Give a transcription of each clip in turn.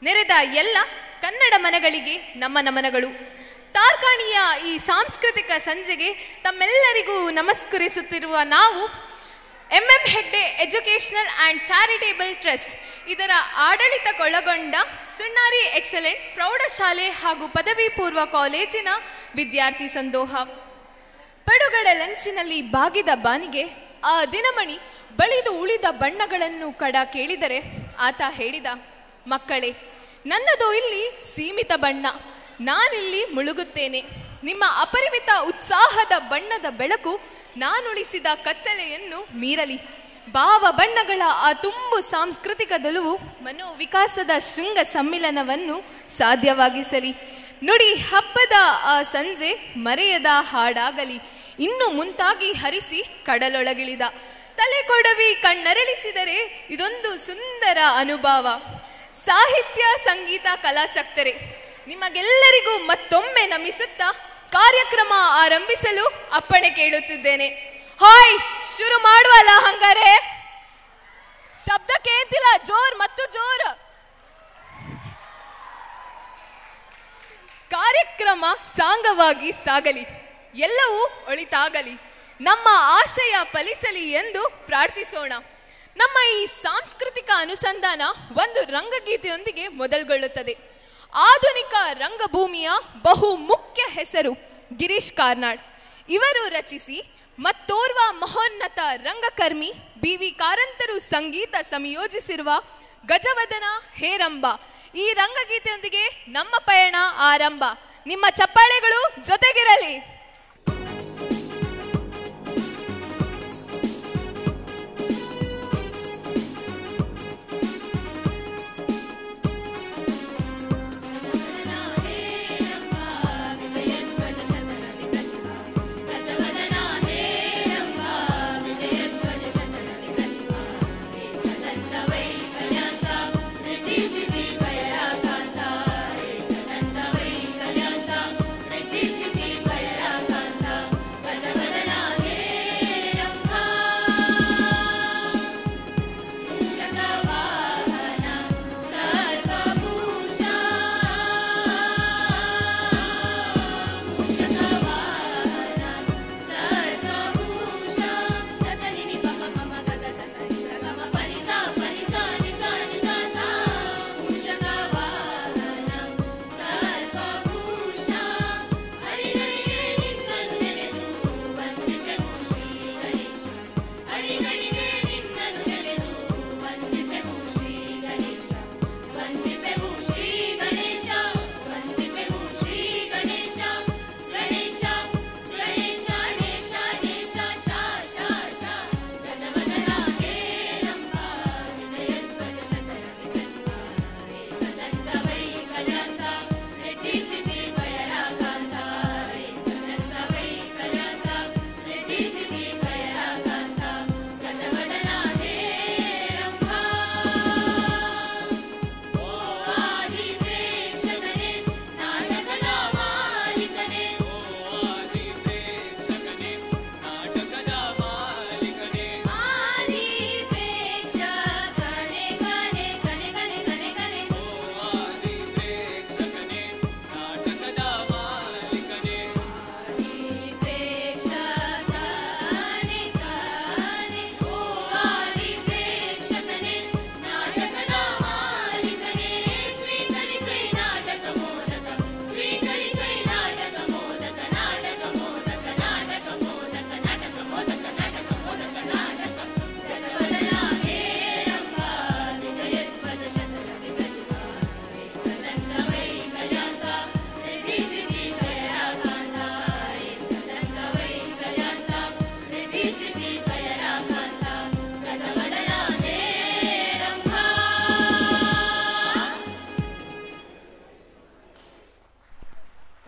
ನೆರೆದ ಎಲ್ಲ ಕನ್ನಡ ಮನಗಳಿಗೆ ನಮ್ಮ ನಮನಗಳು. ತಾರ್ಕಾಣಿಯ ಈ ಸಾಂಸ್ಕೃತಿಕ ಸಂಜೆಗೆ ತಮ್ಮೆಲ್ಲರಿಗೂ ನಮಸ್ಕರಿಸುತ್ತಿರುವ ನಾವು MM Hegde educational and charitable trust ಇದರ ಆಡಳಿತಕ್ಕೊಳಗೊಂಡ ಸುಣ್ಣಾರಿ ಎಕ್ಸಲೆಂಟ್ ಪ್ರೌಢಶಾಲೆ ಹಾಗೂ ಪದವಿ ಪೂರ್ವ ಕಾಲೇಜಿನ ವಿದ್ಯಾರ್ಥಿ ಸಂದೋಹ. ಪಡುಗಡಲಂಚಿನಲ್ಲಿ ಬಾಗಿದ ಬಾನಿಗೆ ಆ ದಿನಮಣಿ ಬಳಿದು ಉಳಿದ ಬಣ್ಣಗಳನ್ನು ಕಡ ಕೇಳಿದರೆ ಆತ ಹೇಳಿದ, ಮಕ್ಕಳೇ, ನನ್ನದು ಇಲ್ಲಿ ಸೀಮಿತ ಬಣ್ಣ, ನಾನಿಲ್ಲಿ ಮುಳುಗುತ್ತೇನೆ. ನಿಮ್ಮ ಅಪರಿಮಿತ ಉತ್ಸಾಹದ ಬಣ್ಣದ ಬೆಳಕು ನಾನುಳಿಸಿದ ಕತ್ತಲೆಯನ್ನು ಮೀರಲಿ. ಭಾವ ಬಣ್ಣಗಳ ಆ ತುಂಬು ಸಾಂಸ್ಕೃತಿಕ ದೊಲುವು ಮನೋವಿಕಾಸದ ಶೃಂಗ ಸಮ್ಮಿಲನವನ್ನು ಸಾಧ್ಯವಾಗಿಸಲಿ. ನುಡಿ ಹಬ್ಬದ ಆ ಸಂಜೆ ಮರೆಯದ ಹಾಡಾಗಲಿ. ಇನ್ನು ಮುಂತಾಗಿ ಹರಿಸಿ ಕಡಲೊಳಗಿಳಿದ ತಲೆ ಕೊಡವಿ ಕಣ್ಣರಳಿಸಿದರೆ ಇದೊಂದು ಸುಂದರ ಅನುಭವ. ಸಾಹಿತ್ಯ ಸಂಗೀತ ಕಲಾಸಕ್ತರೆ, ನಿಮಗೆಲ್ಲರಿಗೂ ಮತ್ತೊಮ್ಮೆ ನಮಿಸುತ್ತಾ ಕಾರ್ಯಕ್ರಮ ಆರಂಭಿಸಲು ಅಪ್ಪಣೆ ಕೇಳುತ್ತಿದ್ದೇನೆ. ಹಾಯ್, ಶುರು ಮಾಡುವಲ್ಲ ಹಂಗಾರೆ? ಶಬ್ದ ಕೇಳ್ತಿಲ್ಲ, ಜೋರ್ ಮತ್ತು ಜೋರ್. ಕಾರ್ಯಕ್ರಮ ಸಾಂಗವಾಗಿ ಸಾಗಲಿ, ಎಲ್ಲವೂ ಒಳಿತಾಗಲಿ, ನಮ್ಮ ಆಶಯ ಫಲಿಸಲಿ ಎಂದು ಪ್ರಾರ್ಥಿಸೋಣ. ನಮ್ಮ ಈ ಸಾಂಸ್ಕೃತಿಕ ಅನುಸಂಧಾನ ಒಂದು ರಂಗಗೀತೆಯೊಂದಿಗೆ ಮೊದಲುಗೊಳ್ಳುತ್ತದೆ. ಆಧುನಿಕ ರಂಗಭೂಮಿಯ ಬಹು ಮುಖ್ಯ ಹೆಸರು ಗಿರೀಶ್ ಕಾರ್ನಾಡ್. ಇವರು ರಚಿಸಿ ಮತ್ತೋರ್ವ ಮಹೋನ್ನತ ರಂಗಕರ್ಮಿ ಬಿ.ವಿ. ಕಾರಂತರು ಸಂಗೀತ ಸಂಯೋಜಿಸಿರುವ ಗಜವದನ ಹೇರಂಬ ಈ ರಂಗಗೀತೆಯೊಂದಿಗೆ ನಮ್ಮ ಪಯಣ ಆರಂಭ. ನಿಮ್ಮ ಚಪ್ಪಾಳೆಗಳು ಜೊತೆಗಿರಲಿ.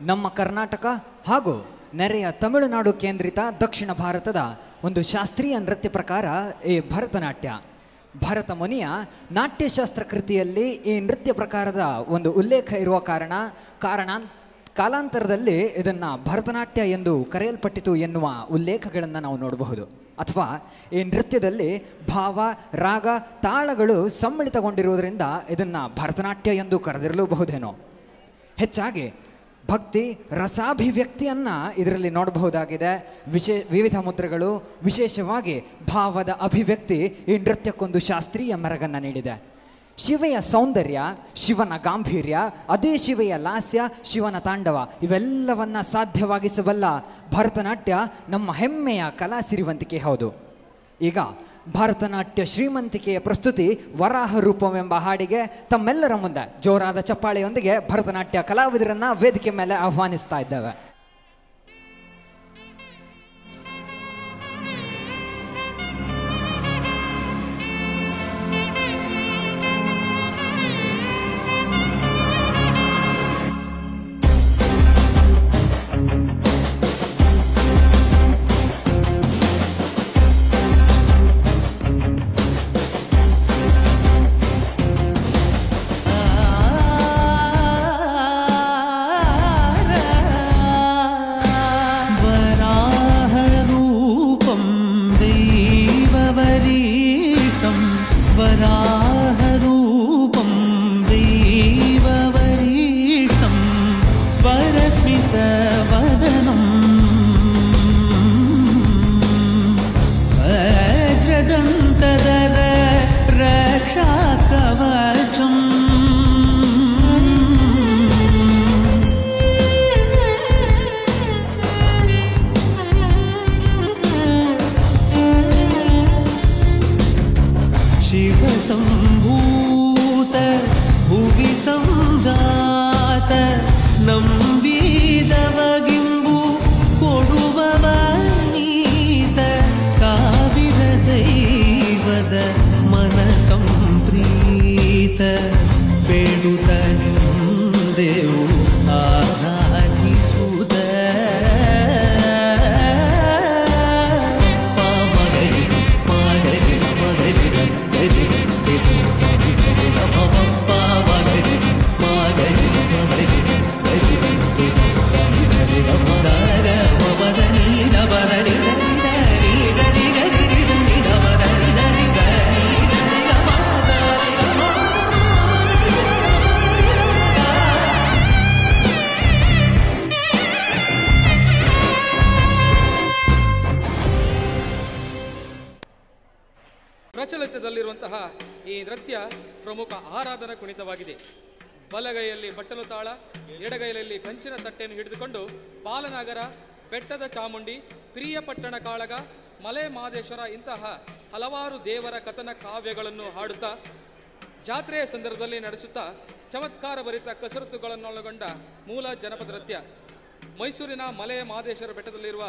ನಮ್ಮ ಕರ್ನಾಟಕ ಹಾಗೂ ನೆರೆಯ ತಮಿಳುನಾಡು ಕೇಂದ್ರಿತ ದಕ್ಷಿಣ ಭಾರತದ ಒಂದು ಶಾಸ್ತ್ರೀಯ ನೃತ್ಯ ಪ್ರಕಾರ ಈ ಭರತನಾಟ್ಯ. ಭರತ ಮುನಿಯ ನಾಟ್ಯಶಾಸ್ತ್ರ ಕೃತಿಯಲ್ಲಿ ಈ ನೃತ್ಯ ಪ್ರಕಾರದ ಒಂದು ಉಲ್ಲೇಖ ಇರುವ ಕಾಲಾಂತರದಲ್ಲಿ ಇದನ್ನು ಭರತನಾಟ್ಯ ಎಂದು ಕರೆಯಲ್ಪಟ್ಟಿತು ಎನ್ನುವ ಉಲ್ಲೇಖಗಳನ್ನು ನಾವು ನೋಡಬಹುದು. ಅಥವಾ ಈ ನೃತ್ಯದಲ್ಲಿ ಭಾವ, ರಾಗ, ತಾಳಗಳು ಸಮ್ಮಿಳಿತಗೊಂಡಿರುವುದರಿಂದ ಇದನ್ನು ಭರತನಾಟ್ಯ ಎಂದು ಕರೆದಿರಲೂಬಹುದೇನೋ. ಹೆಚ್ಚಾಗಿ ಭಕ್ತಿ ರಸಾಭಿವ್ಯಕ್ತಿಯನ್ನು ಇದರಲ್ಲಿ ನೋಡಬಹುದಾಗಿದೆ. ವಿವಿಧ ಮುದ್ರೆಗಳು, ವಿಶೇಷವಾಗಿ ಭಾವದ ಅಭಿವ್ಯಕ್ತಿ ಈ ನೃತ್ಯಕ್ಕೊಂದು ಶಾಸ್ತ್ರೀಯ ಮೆರಗನ್ನು ನೀಡಿದೆ. ಶಿವೆಯ ಸೌಂದರ್ಯ, ಶಿವನ ಗಾಂಭೀರ್ಯ, ಅದೇ ಶಿವೆಯ ಲಾಸ್ಯ, ಶಿವನ ತಾಂಡವ ಇವೆಲ್ಲವನ್ನ ಸಾಧ್ಯವಾಗಿಸಬಲ್ಲ ಭರತನಾಟ್ಯ ನಮ್ಮ ಹೆಮ್ಮೆಯ ಕಲಾ ಸಿರಿವಂತಿಕೆ ಹೌದು. ಈಗ ಭರತನಾಟ್ಯ ಶ್ರೀಮಂತಿಕೆಯ ಪ್ರಸ್ತುತಿ ವರಾಹ ರೂಪವೆಂಬ ಹಾಡಿಗೆ ತಮ್ಮೆಲ್ಲರ ಮುಂದೆ ಜೋರಾದ ಚಪ್ಪಾಳೆಯೊಂದಿಗೆ ಭರತನಾಟ್ಯ ಕಲಾವಿದರನ್ನ ವೇದಿಕೆ ಮೇಲೆ ಆಹ್ವಾನಿಸ್ತಾ ಇದ್ದೇವೆ. ಪ್ರಚಲಿತದಲ್ಲಿರುವಂತಹ ಈ ನೃತ್ಯ ಪ್ರಮುಖ ಆರಾಧನಾ ಕುಣಿತವಾಗಿದೆ. ಬಲಗೈಯಲ್ಲಿ ಬಟ್ಟಲು ತಾಳ, ಎಡಗೈಯಲ್ಲಿ ಕಂಚಿನ ತಟ್ಟೆಯನ್ನು ಹಿಡಿದುಕೊಂಡು ಬಾಲನಗರ, ಬೆಟ್ಟದ ಚಾಮುಂಡಿ, ಪ್ರಿಯಪಟ್ಟಣ ಕಾಳಗ, ಮಲೆ ಮಹದೇಶ್ವರ ಇಂತಹ ಹಲವಾರು ದೇವರ ಕಥನ ಕಾವ್ಯಗಳನ್ನು ಹಾಡುತ್ತಾ ಜಾತ್ರೆಯ ಸಂದರ್ಭದಲ್ಲಿ ನಡೆಸುತ್ತಾ ಚಮತ್ಕಾರ ಭರಿತ ಕಸರತ್ತುಗಳನ್ನೊಳಗೊಂಡ ಮೂಲ ಜನಪದ ನೃತ್ಯ. ಮೈಸೂರಿನ ಮಲೆ ಮಹದೇಶ್ವರ ಬೆಟ್ಟದಲ್ಲಿರುವ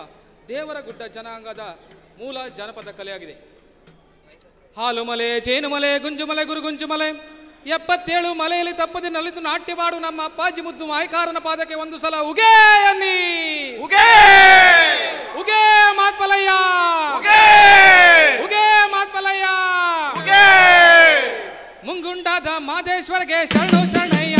ದೇವರ ಗುಡ್ಡ ಜನಾಂಗದ ಮೂಲ ಜನಪದ ಕಲೆಯಾಗಿದೆ. ಹಾಲು ಮಲೆ, ಜೇನು ಮಲೆ, ಗುಂಜು ಮಲೆ, ಗುರುಗುಂಜು ಮಲೆ 77 ಮಲೆಯಲ್ಲಿ ತಪ್ಪದೆ ನಲಿದು ನಾಟ್ಯವಾಡು ನಮ್ಮ ಅಪ್ಪಾಜಿ ಮುದ್ದು ಮಾಯಕಾರನ ಪಾದಕ್ಕೆ ಒಂದು ಸಲ ಉಗೇ ಅನ್ನಿ. ಉಗೇ ಉಗೇ ಮಾತ್ಮಲಯ್ಯ, ಉಗೇ ಉಗೇ ಮಾತ್ಮಲಯ್ಯ, ಉಗೇ ಮುಂಗುಂಡಾದ ಮಾದೇಶ್ವರಗೆ ಶರಣು ಶರಣಯ್ಯ.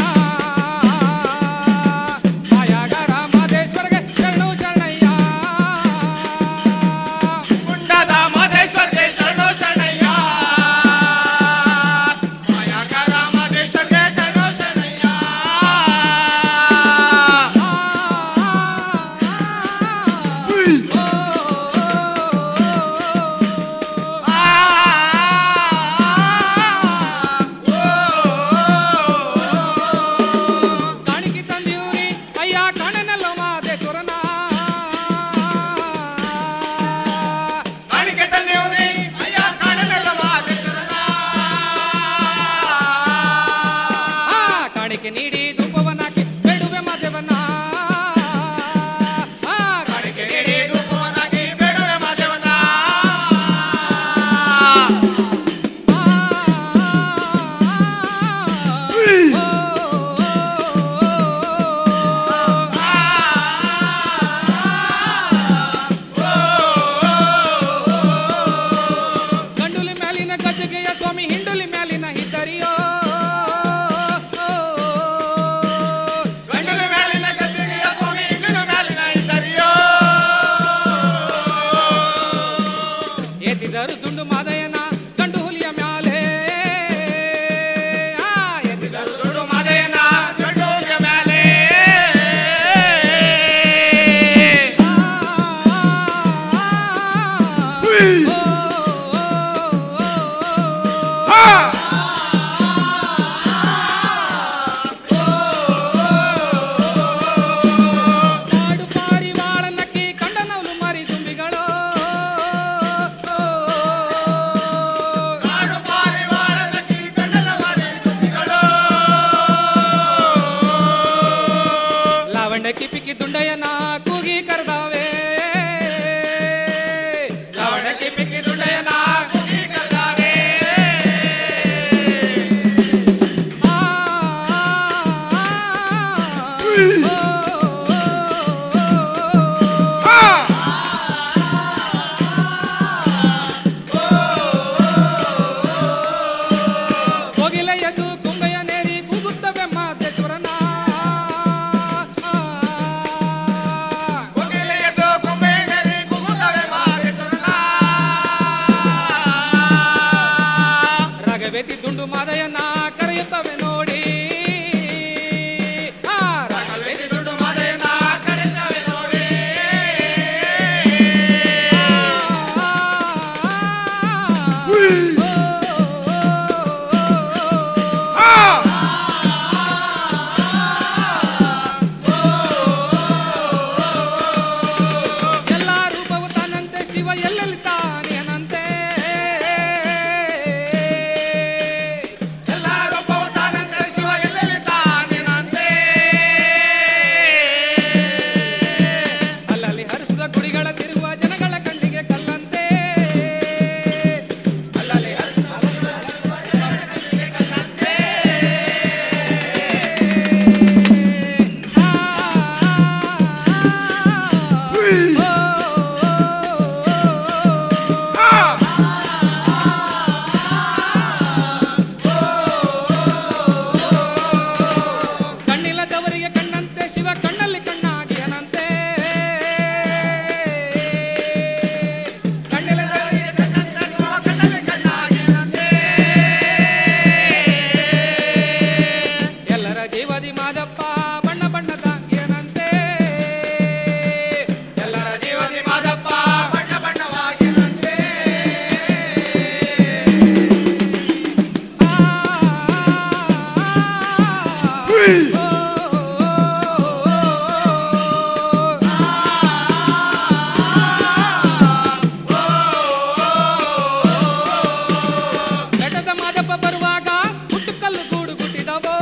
ಬೆಟ್ಟದ ಮಾದಪ್ಪ ಬರುವಾಗ ಹುಟ್ಟುಕಲ್ಲು ಗೂಡು ಗುಟ್ಟಿದವೋ.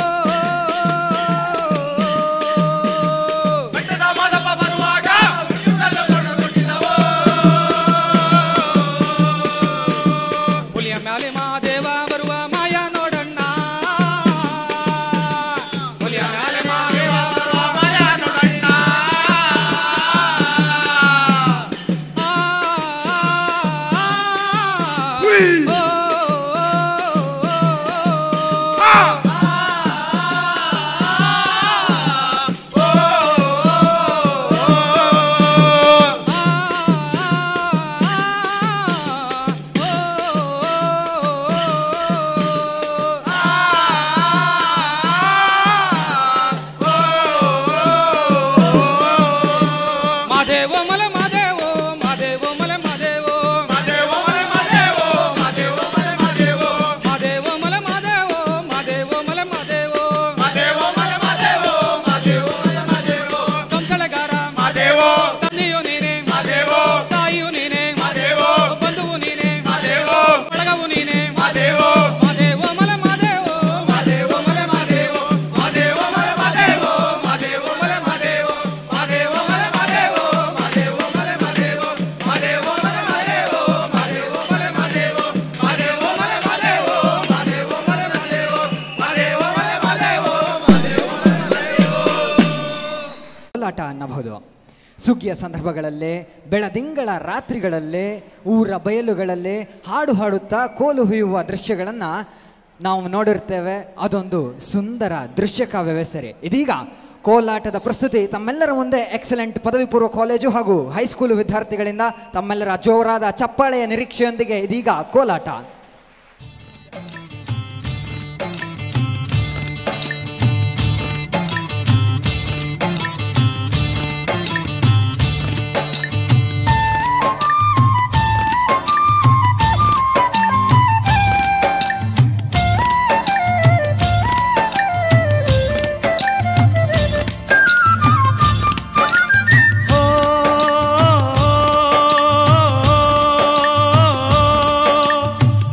ಬೆಟ್ಟದ ಮಾದಪ್ಪ ಬರುವಾಗ ಹುಟ್ಟುಕಲ್ಲು ಗೂಡು ಗುಟ್ಟಿದವೋ. ಹುಲಿಯ ಮ್ಯಾಲೆ ಮಹಾದೇವ ಬರುವ ಮಾಯ ನೋಡಣ್ಣ. ಹುಲಿಯ ಮ್ಯಾಲೆ ಮಹಾದೇವ ಬರುವ ಮಾಯ ನೋಡಣ್ಣ. ಮಾದೇವೋ ಮಲೆ ಮಾದೇವೋ ಮಾದೇವೋ ಮಲೆ ಮಾದೇವೋ ಮಾದೇವೋ ಮಲೆ ಮಾದೇವೋ ಮಾದೇವೋ ಮಲೆ ಮಾದೇವೋ ಮಾದೇವೋ ಮಲೆ ಮಾದೇವೋ ಮಾದೇವೋ ಮಲೆ ಮಾದೇವೋ ಮಾದೇವೋ ಮಲೆ ಮಾದೇವೋ ಮಾದೇವೋ ಮಲೆ ಮಾದೇವೋ ಕಂಸಳೆಗಾರ ಮಾದೇವೋ ತಂದೆಯು ನೀನೆ ಮಾದೇವೋ ತಾಯಿಯು ನೀನೆ ಮಾದೇವೋ ಬಂಧುವು ನೀನೆ ಮಾದೇವೋ ಬಳಗವು ನೀನೆ ಮಾದೇವೋ ಮಾದೇವೋ ಮಲೆ ಮಾದೇವೋ ಮಾದೇವೋ ಮಲೆ ಮಾದೇವೋ ಮಾದೇವೋ ಮಲೆ ಮಾದೇವೋ ಮಾದೇವೋ ಮಲೆ ಮಾದೇವೋ ಮಾದೇವೋ ಮಲೆ ಮಾದೇವೋ ಮಾದೇವೋ ಮಲೆ ಮಾದೇವೋ ಮಾದೇವೋ ಮಲೆ ಮಾದೇವೋ ಮಾದೇವೋ ಮಲೆ ಮಾದೇವೋ ಮಾದೇವೋ ಮಲೆ ಮಾದೇವೋ ಮಾದೇವೋ ಮಲೆ ಮಾದೇವೋ ಮಾದೇವೋ ಮಲೆ ಮಾದೇವೋ ಮಾದೇವೋ ಮಲೆ ಮಾದೇವೋ. ಕೋಲಾಟ ಅನ್ನಬಹುದು. ಸುಗ್ಗಿಯ ಸಂದರ್ಭಗಳಲ್ಲೇ ಬೆಳದಿಂಗಳ ರಾತ್ರಿಗಳಲ್ಲೇ ಊರ ಬಯಲುಗಳಲ್ಲೇ ಹಾಡು ಹಾಡುತ್ತಾ ಕೋಲು ಹುಯ್ಯುವ ದೃಶ್ಯಗಳನ್ನು ನಾವು ನೋಡಿರ್ತೇವೆ. ಅದೊಂದು ಸುಂದರ ದೃಶ್ಯ ಕಾವ್ಯವೇ ಸರಿ. ಇದೀಗ ಕೋಲಾಟದ ಪ್ರಸ್ತುತಿ ತಮ್ಮೆಲ್ಲರ ಮುಂದೆ ಎಕ್ಸಲೆಂಟ್ ಪದವಿ ಪೂರ್ವ ಕಾಲೇಜು ಹಾಗೂ ಹೈಸ್ಕೂಲು ವಿದ್ಯಾರ್ಥಿಗಳಿಂದ ತಮ್ಮೆಲ್ಲರ ಜೋರಾದ ಚಪ್ಪಾಳೆಯ ನಿರೀಕ್ಷೆಯೊಂದಿಗೆ ಇದೀಗ ಕೋಲಾಟ.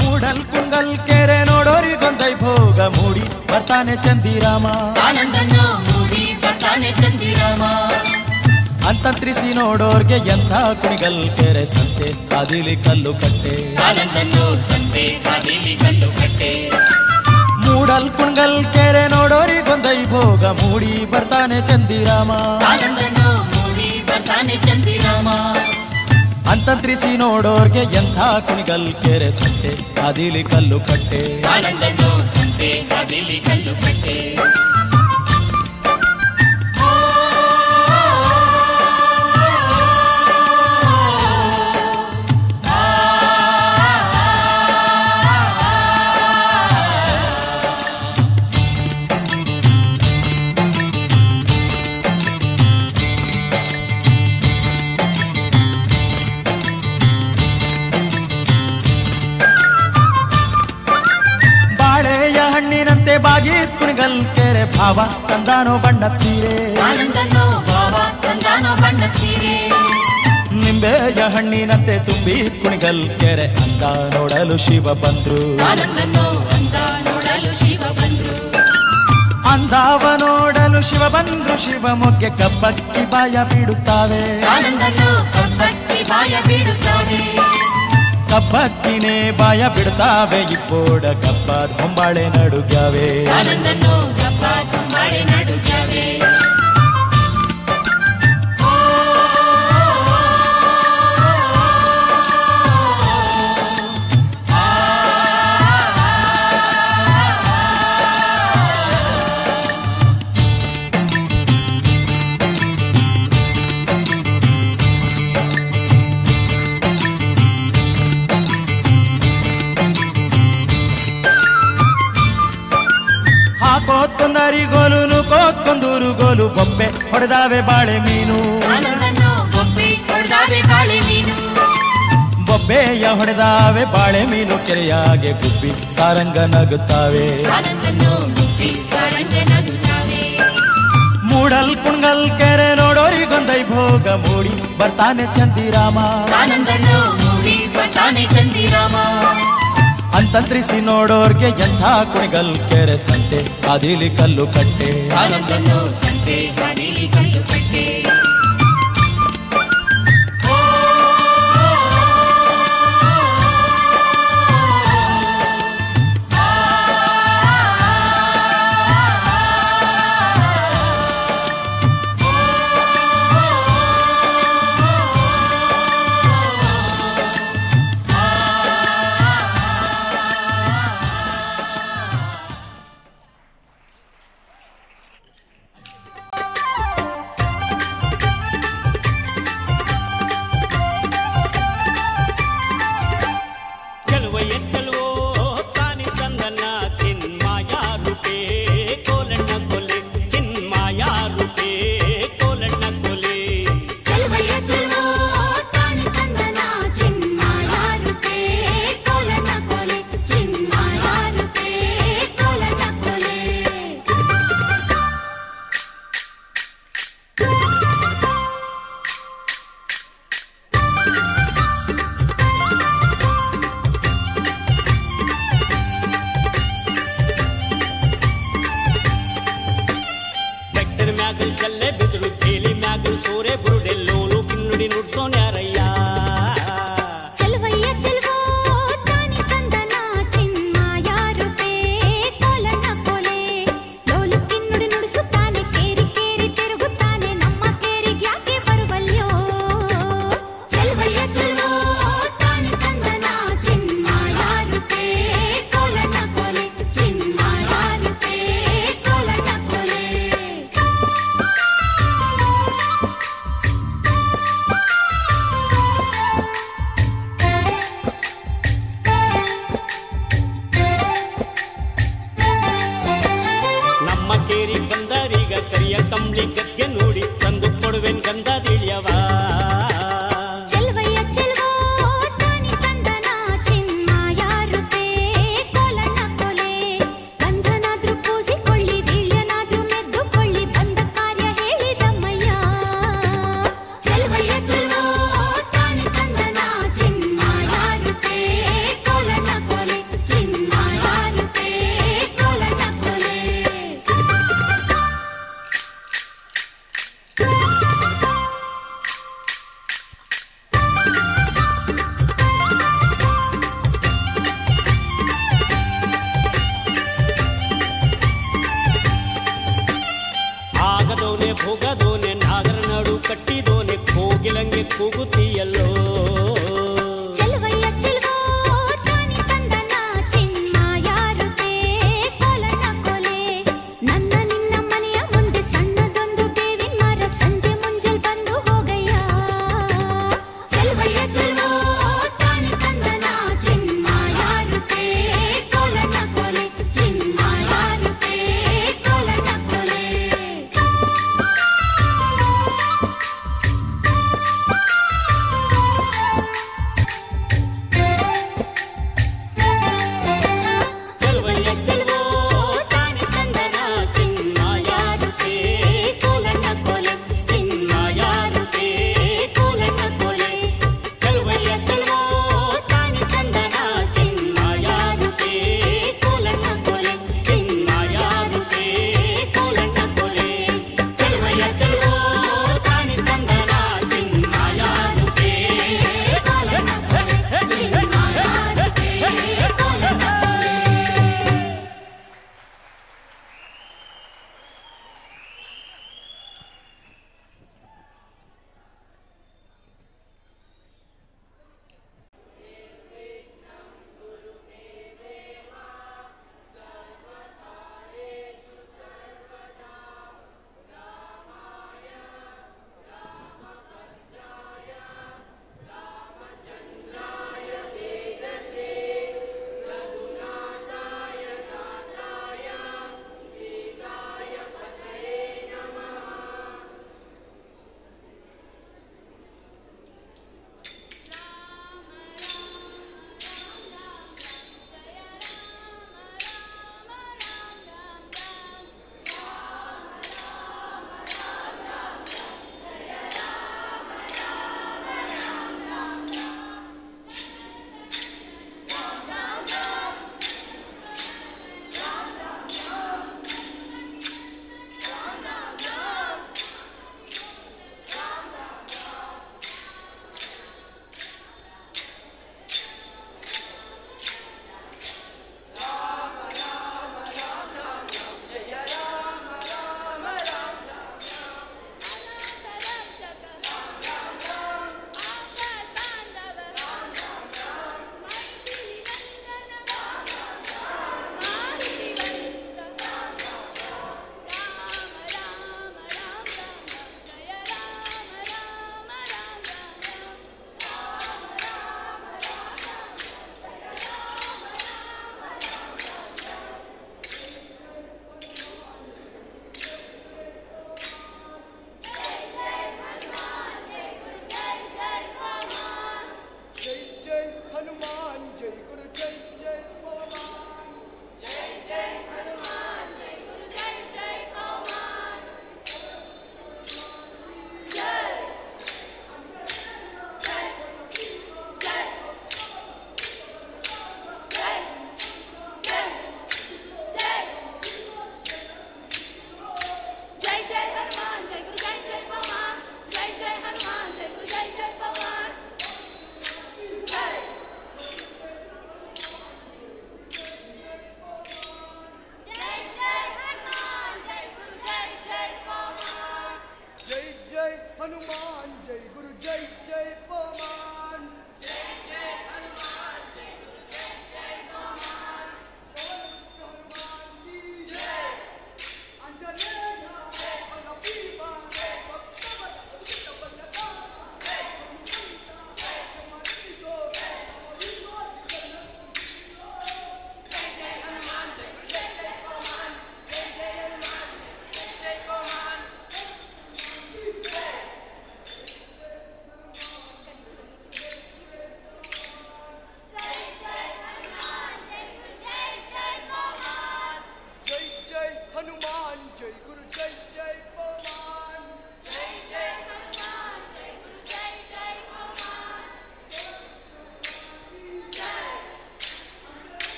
ಮೂಡಲ್ ಕುಂಗಲ್ ಕೆರೆ ನೋಡೋರಿಗೊಂದೈ ಭೋಗ ಮೂಡಿ ಬರ್ತಾನೆ ಚಂದಿರಾಮ. ಆನಂದನ್ನು ಮೂಡಿ ಬರ್ತಾನೆ ಚಂದಿರಾಮ. ಅಂತಂತ್ರಿಸಿ ನೋಡೋರ್ಗೆ ಎಂಥ ಕುಣಿಗಲ್ ಕೆರೆ ಸಂತೆ ಅದಿಲಿ ಕಲ್ಲು ಕಟ್ಟೆ. ಆನಂದನ್ನು ಸಂತೆ ಕಾದಿಲಿ ಕಲ್ಲು ಕಟ್ಟೆ. ಮೂಡಲ್ ಕುಂಗಲ್ ಕೆರೆ ನೋಡೋರಿಗೊಂದೈ ಭೋಗ ಮೂಡಿ ಬರ್ತಾನೆ ಚಂದಿರಾಮ. ಆನಂದನ್ನು ಮೂಡಿ ಬರ್ತಾನೆ ಚಂದಿರಾಮ. ಅಂತಂತ್ರಿಸಿ ನೋಡೋರ್ಗೆ ಎಂಥ ಕುಣಿಗಲ್ ಕೆರೆ ಸಂತೆ ಅದಿಲಿ ಕಲ್ಲು ಕಟ್ಟೆ. ಆನಂದನ್ನು ಸಂತೆ ಕಾದಿಲಿ ಕಲ್ಲು ಕಟ್ಟೆ. ಬಾಳೆಯ ಹಣ್ಣಿನಂತೆ ಬಾಗಿ ಕುಣಿಗಲ್ ಕೆರೆ ಭಾವ ತಂದಾನೋ ಬಣ್ಣದ ಸೀರೆ. ಆನಂದನ್ನು ಭಾವ ತಂದಾನೋ ಬಣ್ಣ ಸೀರೆ. ನಿಂಬೆಯ ಹಣ್ಣಿನಂತೆ ತುಂಬಿ ಕುಣಿಗಲ್ ಕೆರೆ ಅಂದ ನೋಡಲು ಶಿವ ಬಂದ್ರು. ಆನಂದನ್ನು ಅಂತ ನೋಡಲು ಶಿವ ಬಂದ್ರು. ಅಂದಾವ ನೋಡಲು ಶಿವ ಬಂದ್ರು. ಶಿವ ಮೊಗ್ಗೆ ಕಬ್ಬಕ್ಕಿ ಬಾಯ ಬಿಡುತ್ತಾವೆ. ಆನಂದನ್ನು ಕಬ್ಬಕ್ಕಿ ಬಾಯ ಬಿಡುತ್ತಾವೆ. ಕಬ್ಬಕ್ಕಿನೇ ಬಾಯ ಬಿಡುತ್ತಾವೆ. ಇಪ್ಪೋಡ ಕಬ್ಬದ ಹೊಂಬಾಳೆ ನಡುಗ್ಯಾವೆ. ಆನಂದನ್ನು ಕಬ್ಬ ತುಂಬಾಳೆ ನಡುಗ್ಯಾವೆ. ಹಾಕೋತ್ತೊಂದರಿಗೋಲು ನೂಕೋತ್ತೊಂದೂರು ಗೋಲು ಬೊಬ್ಬೆ ಹೊಡೆದಾವೆ ಬಾಳೆ ಮೀನು. ಆನಂದನ್ನು ಬೊಬ್ಬೆ ಹೊಡೆದಾವೆ ಬಾಳೆ ಮೀನು. ಬೊಬ್ಬೆಯ ಹೊಡೆದಾವೆ ಬಾಳೆ ಮೀನು. ಕೆರೆಯಾಗೆ ಗುಬ್ಬಿ ಸಾರಂಗ ನಗುತ್ತಾವೆ. ಆನಂದನ್ನು ಗುಬ್ಬಿ ಸಾರಂಗ ನಗುತ್ತಾವೆ. ಕೂಡಲ್ ಕುಣ್ಗಲ್ ಕೆರೆ ನೋಡೋರಿಗೊಂದೈ ಭೋಗ ಮೂಡಿ ಬರ್ತಾನೆ ಚಂದಿರಾಮ ಆನಂದನು ಮೂಡಿ ಬರ್ತಾನೆ ಚಂದಿರಾಮ ಅಂತಂತ್ರಿಸಿ ನೋಡೋರ್ಗೆ ಎಂಥ ಕುಣಿಗಲ್ ಕೆರೆ ಸಂತೆ ಅದಿಲಿ ಕಲ್ಲು ಕಟ್ಟೆ ಆನಂದನು ಸಂತೆ ಹಾದಿಲಿ ಕಲ್ಲು ಕಟ್ಟೆ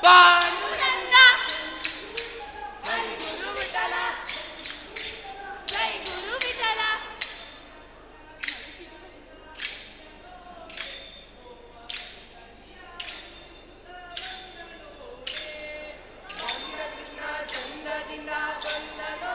ಪಾಂಡುರಂಗ ಹರಿ ಗುರು ವಿಠಲ ಜೈ ಗುರು ವಿಠಲ. ಕೃಷ್ಣ ಚಂದದಿಂದ ಬಂದನೋ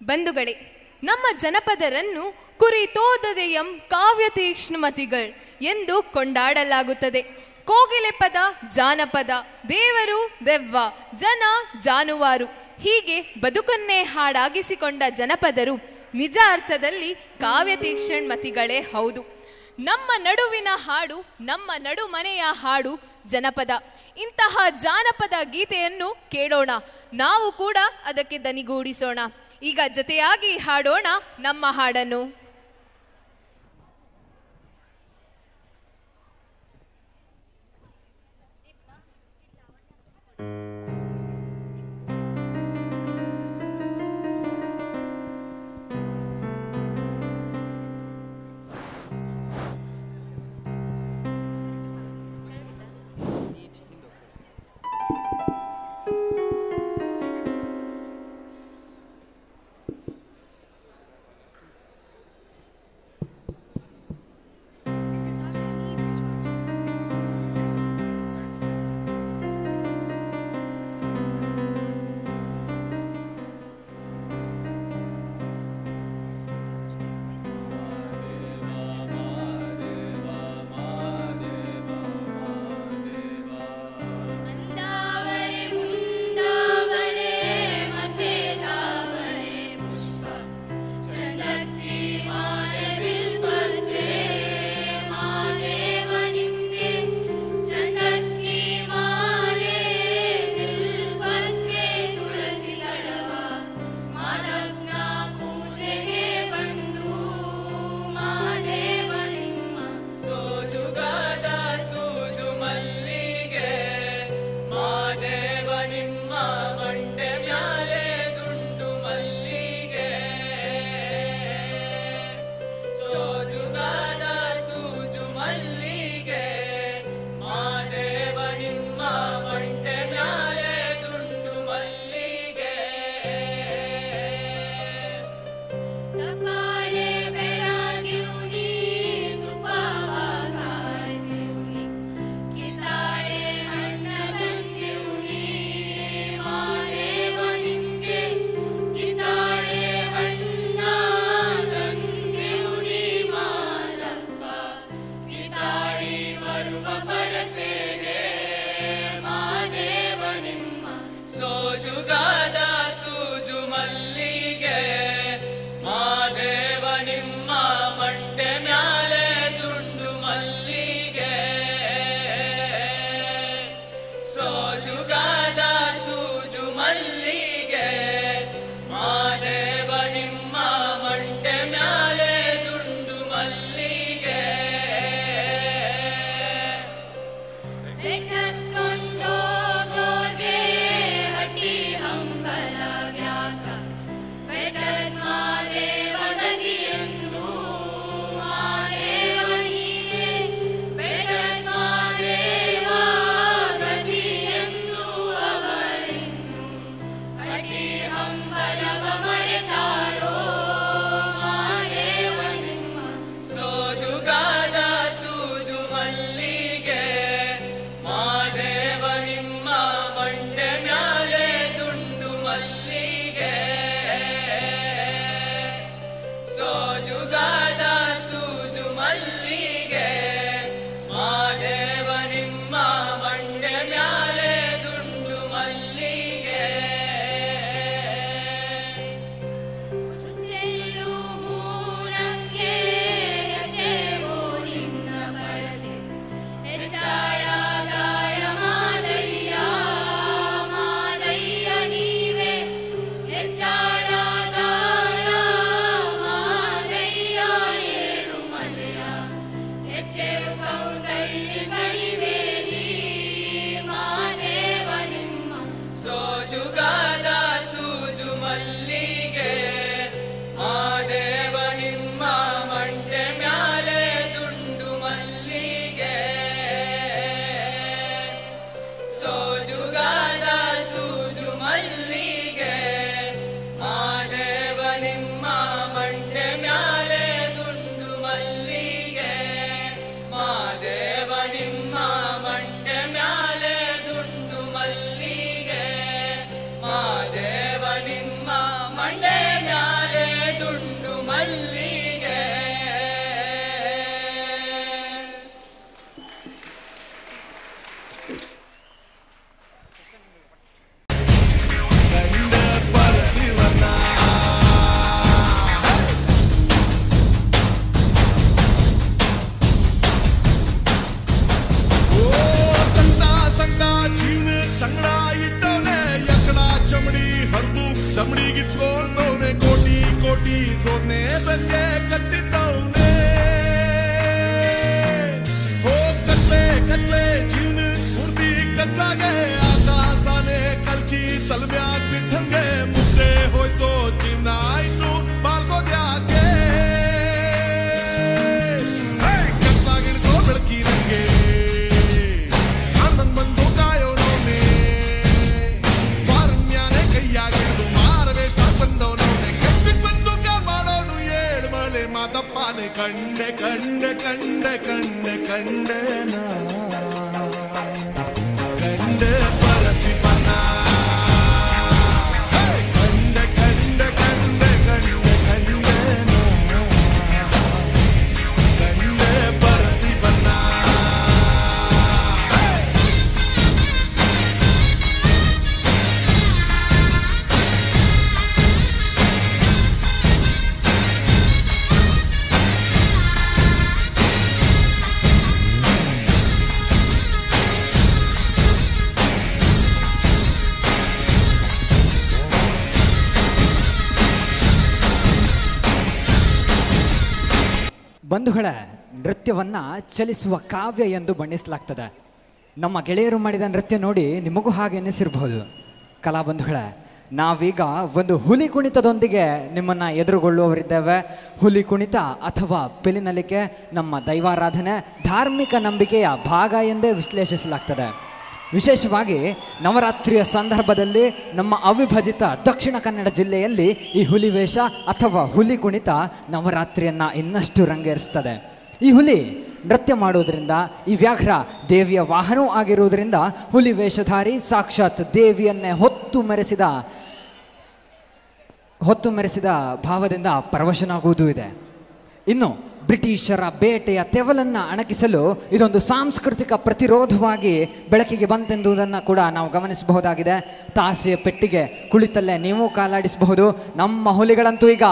ಬಂಧುಗಳೇ, ನಮ್ಮ ಜನಪದರನ್ನು ಕುರಿತೋದದೆಯಂ ಕಾವ್ಯ ತೀಕ್ಷ್ಣಮತಿಗಳ್ ಎಂದು ಕೊಂಡಾಡಲಾಗುತ್ತದೆ. ಕೋಗಿಲೆ ಪದ ಜಾನಪದ, ದೇವರು ದೆವ್ವ, ಜನ ಜಾನುವಾರು, ಹೀಗೆ ಬದುಕನ್ನೇ ಹಾಡಾಗಿಸಿಕೊಂಡ ಜನಪದರು ನಿಜ ಅರ್ಥದಲ್ಲಿ ಕಾವ್ಯ ತೀಕ್ಷ್ಣಮತಿಗಳೇ ಹೌದು. ನಮ್ಮ ನಡುವಿನ ಹಾಡು, ನಮ್ಮ ನಡುಮನೆಯ ಹಾಡು ಜನಪದ. ಇಂತಹ ಜಾನಪದ ಗೀತೆಯನ್ನು ಕೇಳೋಣ, ನಾವು ಕೂಡ ಅದಕ್ಕೆ ದನಿಗೂಡಿಸೋಣ. ಈಗ ಜೊತೆಯಾಗಿ ಹಾಡೋಣ ನಮ್ಮ ಹಾಡನ್ನು. ಸೋಜುಗಾದ ಸೂಜು ಮಲ್ಲಿಗೆ ಮಾದೇವ ನಿಮ್ಮ ಮಂಡೆ ಮ್ಯಾಲೆ ದುಂಡು ಮಲ್ಲಿಗೆ ಸೋಜುಗಾದ ಸೂಜು ಮಲ್ಲಿಗೆ ಮಾದೇವ ನಿಮ್ಮ ಮಂಡೆ ಮ್ಯಾಲೆ ದುಂಡು ಮಲ್ಲಿಗೆ ಬೆಟ್ಟಕೊಂಡೋಗೋರ್ಗೆ ಹಟ್ಟಿ ಹಂಬಲ ವ್ಯಾಕ ಬೆಟ್ಟದ ಮಾದೇವ ಗದಿಯನ್ನು ಮಾದೇವ ನೀವೇ ಬೆಟ್ಟದ ಮಾದೇವ ಗದಿಯನ್ನು ಅವರಿನ್ನು ಹಟ್ಟಿ ಹಂಬಲವ ಮರೆತಾರೋ ಮಾದೇವ ನಿಮ್ಮ ಸೋಜುಗಾದ ಸೂಜು ಮಲ್ಲಿಗೆ ಮಾದೇವ ನಿಮ್ಮ ಮಂಡೆ ಮ್ಯಾಲೆ ದುಂಡು ಮಲ್ಲಿಗೆ ಸೋಜುಗಾದ ಸೂಜು ಮಲ್ಲಿಗೆ ಮಾದೇವ ನಿಮ್ಮ ಮಂಡೆ ಮ್ಯಾಲೆ ದುಂಡು ಮಲ್ಲಿಗೆ ಚೆಲ್ಲು ಹೂನಂಗೆ ಹೆಚ್ಚೇವೋ ನಿನ್ನ ಬಳಸಿ ಹೆಚ್ಚಾಳಗಾರ ಮಾದಯ್ಯ ಮಾದಯ್ಯ ನೀವೇ ಹೆಚ್ಚಾಳಗಾರ ಮಾದಯ್ಯ ಏಳು ಮಲೆಯ ಹೆಚ್ಚೇವು ಕೌದಳ್ಳಿ ಕಣಿವೇರಿ ಮಾದೇವ ನಿಮ್ಮ ಸೋಜುಗಾದ ಸೂಜು ಮಲ್ಲಿಗೆ ಮಾದೇವ ನಿಮ್ಮ ಮಂಡೆ ಮ್ಯಾಲೆ ದುಂಡು ಮಲ್ಲಿಗೆ ಸೋಜುಗಾದ ಸೂಜು ಮಲ್ಲಿಗೆ ಮಾದೇವ ನಿಮ್ಮ ಮಂಡೆ ಮ್ಯಾಲೆ ದುಂಡು ಮಲ್ಲಿಗೆ ಮಾದೇವ ನಿಮ್ಮ ಮಂಡೆ ಮ್ಯಾಲೆ ದುಂಡು ಮಲ್ಲಿಗೆ ಮಾದೇವ ನಿಮ್ಮ ಮಂಡೆ ಮ್ಯಾಲೆ ದುಂಡು ಮಲ್ಲಿಗೆ ಸಂತ ಸಂತ ಜೀವನ ಸಂಗಡ ಇಟ್ಟವನೆ ಎಕ್ಕಡ ಚಮಡಿ ಹರಿದು ದಮಡಿಗಿಚ್ಕೊಂಡವನೆ ಕೋಟಿ ಕೋಟಿ ಸೋನೆ ಬಂದೆ ಕಟ್ಟಿದ್ದವನೆ ಹೋ ಕತ್ಲೆ ಕತ್ಲೆ ಜೀವನ ಪೂರ್ತಿ ಕತ್ಲಾಗೆ ಆಕಾಶನೇ ಕಲ್ಚಿ ತಲೆಮ್ಯಾಗ ಬಿದ್ದಂಗೆ ಮುದ್ದೆ ಹೋಯ್ತೋ ಜೀವನ ಇನ್ನು ಬಾಳ್ಗೋದ್ಯಾಕೆ ಕತ್ಲಾಗಿಡ್ಕೋ ಬೆಳಕಿ ನಂಗೆ ನಂಗ್ ಬಂದು ಕಾಯೋನವನೇ ವಾರಣ್ಯಾನೆ ಕೈಯಾಗಿಡ್ದು ಮಾರವೇಷ್ಟ ಬಂದವನವನೇ ಕೆತ್ತಿಗ್ ಬಂದು ಮಾಡೋನು ಏಳು ಮಲೆ ಮಾದಪ್ಪನೆ ಕಂಡೆ ಕಂಡೆ ಕಂಡೆ ಕಂಡೆ ಕಂಡೆ ನಾ ಕಂಡೆ ಬರಸಿ ಬನ ಕಂಡೆ ಕಂಡೆ ಕಂಡೆ ಕಂಡೆ ಕಂಡೆ ನಾ ಕಂಡೆ ಬರಸಿ ಬನ್ನ ಬಂಧುಗಳ ನೃತ್ಯವನ್ನ ಚಲಿಸುವ ಕಾವ್ಯ ಎಂದು ಬಣ್ಣಿಸಲಾಗ್ತದೆ. ನಮ್ಮ ಗೆಳೆಯರು ಮಾಡಿದ ನೃತ್ಯ ನೋಡಿ ನಿಮಗೂ ಹಾಗೆ ಎನಿಸಿರಬಹುದು. ಕಲಾಬಂಧುಗಳ ನಾವೀಗ ಒಂದು ಹುಲಿ ಕುಣಿತದೊಂದಿಗೆ ನಿಮ್ಮನ್ನ ಎದುರುಗೊಳ್ಳುವವರಿದ್ದೇವೆ. ಹುಲಿ ಕುಣಿತ ಅಥವಾ ಪಿಲಿನಲಿಕೆ ನಮ್ಮ ದೈವಾರಾಧನೆ, ಧಾರ್ಮಿಕ ನಂಬಿಕೆಯ ಭಾಗ ಎಂದೇ ವಿಶ್ಲೇಷಿಸಲಾಗ್ತದೆ. ವಿಶೇಷವಾಗಿ ನವರಾತ್ರಿಯ ಸಂದರ್ಭದಲ್ಲಿ ನಮ್ಮ ಅವಿಭಜಿತ ದಕ್ಷಿಣ ಕನ್ನಡ ಜಿಲ್ಲೆಯಲ್ಲಿ ಈ ಹುಲಿ ವೇಷ ಅಥವಾ ಹುಲಿ ಕುಣಿತ ನವರಾತ್ರಿಯನ್ನು ಇನ್ನಷ್ಟು ರಂಗೇರಿಸ್ತದೆ. ಈ ಹುಲಿ ನೃತ್ಯ ಮಾಡುವುದರಿಂದ, ಈ ವ್ಯಾಘ್ರ ದೇವಿಯ ವಾಹನವೂ ಆಗಿರುವುದರಿಂದ ಹುಲಿ ವೇಷಧಾರಿ ಸಾಕ್ಷಾತ್ ದೇವಿಯನ್ನೇ ಹೊತ್ತು ಮೆರೆಸಿದ ಭಾವದಿಂದ ಪರವಶನಾಗುವುದೂ ಇದೆ. ಇನ್ನು ಬ್ರಿಟಿಷರ ಬೇಟೆಯ ತೆವಲನ್ನು ಅಣಕಿಸಲು ಇದೊಂದು ಸಾಂಸ್ಕೃತಿಕ ಪ್ರತಿರೋಧವಾಗಿ ಬೆಳಕಿಗೆ ಬಂತೆಂಬುದನ್ನು ಕೂಡ ನಾವು ಗಮನಿಸಬಹುದಾಗಿದೆ. ತಾಸೆಯ ಪೆಟ್ಟಿಗೆ ಕುಳಿತಲ್ಲೇ ನೀವು ಕಾಲಾಡಿಸಬಹುದು. ನಮ್ಮ ಹುಲಿಗಳಂತೂ ಈಗ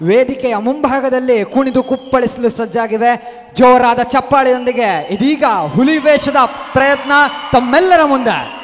ವೇದಿಕೆಯ ಮುಂಭಾಗದಲ್ಲಿ ಕುಣಿದು ಕುಪ್ಪಳಿಸಲು ಸಜ್ಜಾಗಿವೆ. ಜೋರಾದ ಚಪ್ಪಾಳೆಯೊಂದಿಗೆ ಇದೀಗ ಹುಲಿ ವೇಷದ ಪ್ರಯತ್ನ ತಮ್ಮೆಲ್ಲರ ಮುಂದೆ.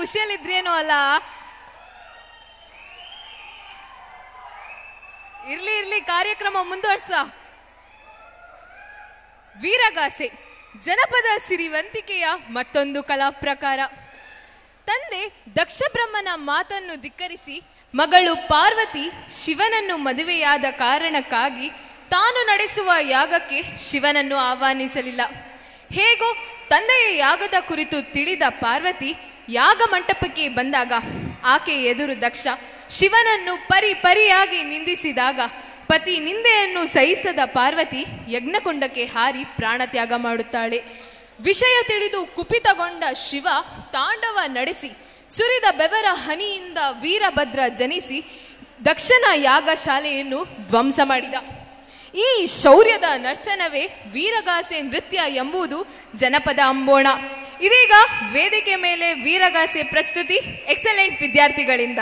ಖುಷಿಯಲ್ಲಿದ್ರೇನೋ ಅಲ್ಲ. ಇರ್ಲಿ ಕಾರ್ಯಕ್ರಮ ಮುಂದುವರ್ಸ. ವೀರಗಾಸೆ ಜನಪದ ಸಿರಿವಂತಿಕೆಯ ಮತ್ತೊಂದು ಕಲಾ ಪ್ರಕಾರ. ತಂದೆ ದಕ್ಷಬ್ರಹ್ಮನ ಮಾತನ್ನು ಧಿಕ್ಕರಿಸಿ ಮಗಳು ಪಾರ್ವತಿ ಶಿವನನ್ನು ಮದುವೆಯಾದ ಕಾರಣಕ್ಕಾಗಿ ತಾನು ನಡೆಸುವ ಯಾಗಕ್ಕೆ ಶಿವನನ್ನು ಆಹ್ವಾನಿಸಲಿಲ್ಲ. ಹೇಗೋ ತಂದೆಯ ಯಾಗದ ಕುರಿತು ತಿಳಿದ ಪಾರ್ವತಿ ಯಾಗ ಮಂಟಪಕ್ಕೆ ಬಂದಾಗ ಆಕೆ ಎದುರು ದಕ್ಷ ಶಿವನನ್ನು ಪರಿಯಾಗಿ ನಿಂದಿಸಿದಾಗ ಪತಿ ನಿಂದೆಯನ್ನು ಸಹಿಸದ ಪಾರ್ವತಿ ಯಜ್ಞಕುಂಡಕ್ಕೆ ಹಾರಿ ಪ್ರಾಣತ್ಯಾಗ ಮಾಡುತ್ತಾಳೆ. ವಿಷಯ ತಿಳಿದು ಕುಪಿತಗೊಂಡ ಶಿವ ತಾಂಡವ ನಡೆಸಿ ಸುರಿದ ಬೆವರ ಹನಿಯಿಂದ ವೀರಭದ್ರ ಜನಿಸಿ ದಕ್ಷನ ಯಾಗಶಾಲೆಯನ್ನು ಧ್ವಂಸ ಮಾಡಿದ. ಈ ಶೌರ್ಯದ ನರ್ತನವೇ ವೀರಗಾಸೆ ನೃತ್ಯ ಎಂಬುದು ಜನಪದ ಅಂಬೋಣ. ಇದೀಗ ವೇದಿಕೆ ಮೇಲೆ ವೀರಗಾಸೆ ಪ್ರಸ್ತುತಿ ಎಕ್ಸಲೆಂಟ್ ವಿದ್ಯಾರ್ಥಿಗಳಿಂದ.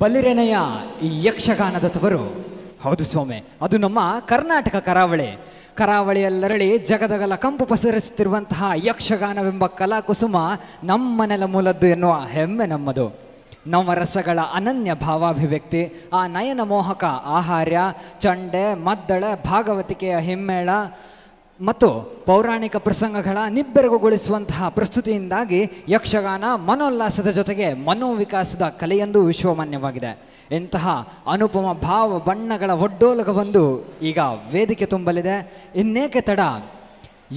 ಬಲಿರೆನೆಯ ಈ ಯಕ್ಷಗಾನದ ತವರು ಹೌದು ಸ್ವಾಮಿ, ಅದು ನಮ್ಮ ಕರ್ನಾಟಕ ಕರಾವಳಿಯಲ್ಲರಳಿ ಜಗದಗಲ ಕಂಪು ಪಸರಿಸುತ್ತಿರುವಂತಹ ಯಕ್ಷಗಾನವೆಂಬ ಕಲಾಕುಸುಮ ನಮ್ಮ ನೆಲ ಮೂಲದ್ದು ಎನ್ನುವ ಹೆಮ್ಮೆ ನಮ್ಮದು. ನವರಸಗಳ ಅನನ್ಯ ಭಾವಾಭಿವ್ಯಕ್ತಿ, ಆ ನಯನ ಮೋಹಕ ಆಹಾರ್ಯ, ಚಂಡೆ, ಮದ್ದಳೆ, ಭಾಗವತಿಕೆಯ ಹಿಮ್ಮೇಳ ಮತ್ತು ಪೌರಾಣಿಕ ಪ್ರಸಂಗಗಳ ನಿಬ್ಬೆರಗುಗೊಳಿಸುವಂತಹ ಪ್ರಸ್ತುತಿಯಿಂದಾಗಿ ಯಕ್ಷಗಾನ ಮನೋಲ್ಲಾಸದ ಜೊತೆಗೆ ಮನೋವಿಕಾಸದ ಕಲೆಯೆಂದು ವಿಶ್ವಮಾನ್ಯವಾಗಿದೆ. ಇಂತಹ ಅನುಪಮ ಭಾವ ಬಣ್ಣಗಳ ಒಡ್ಡೋಲಗವೊಂದು ಈಗ ವೇದಿಕೆ ತುಂಬಲಿದೆ. ಇನ್ನೇಕೆ ತಡ,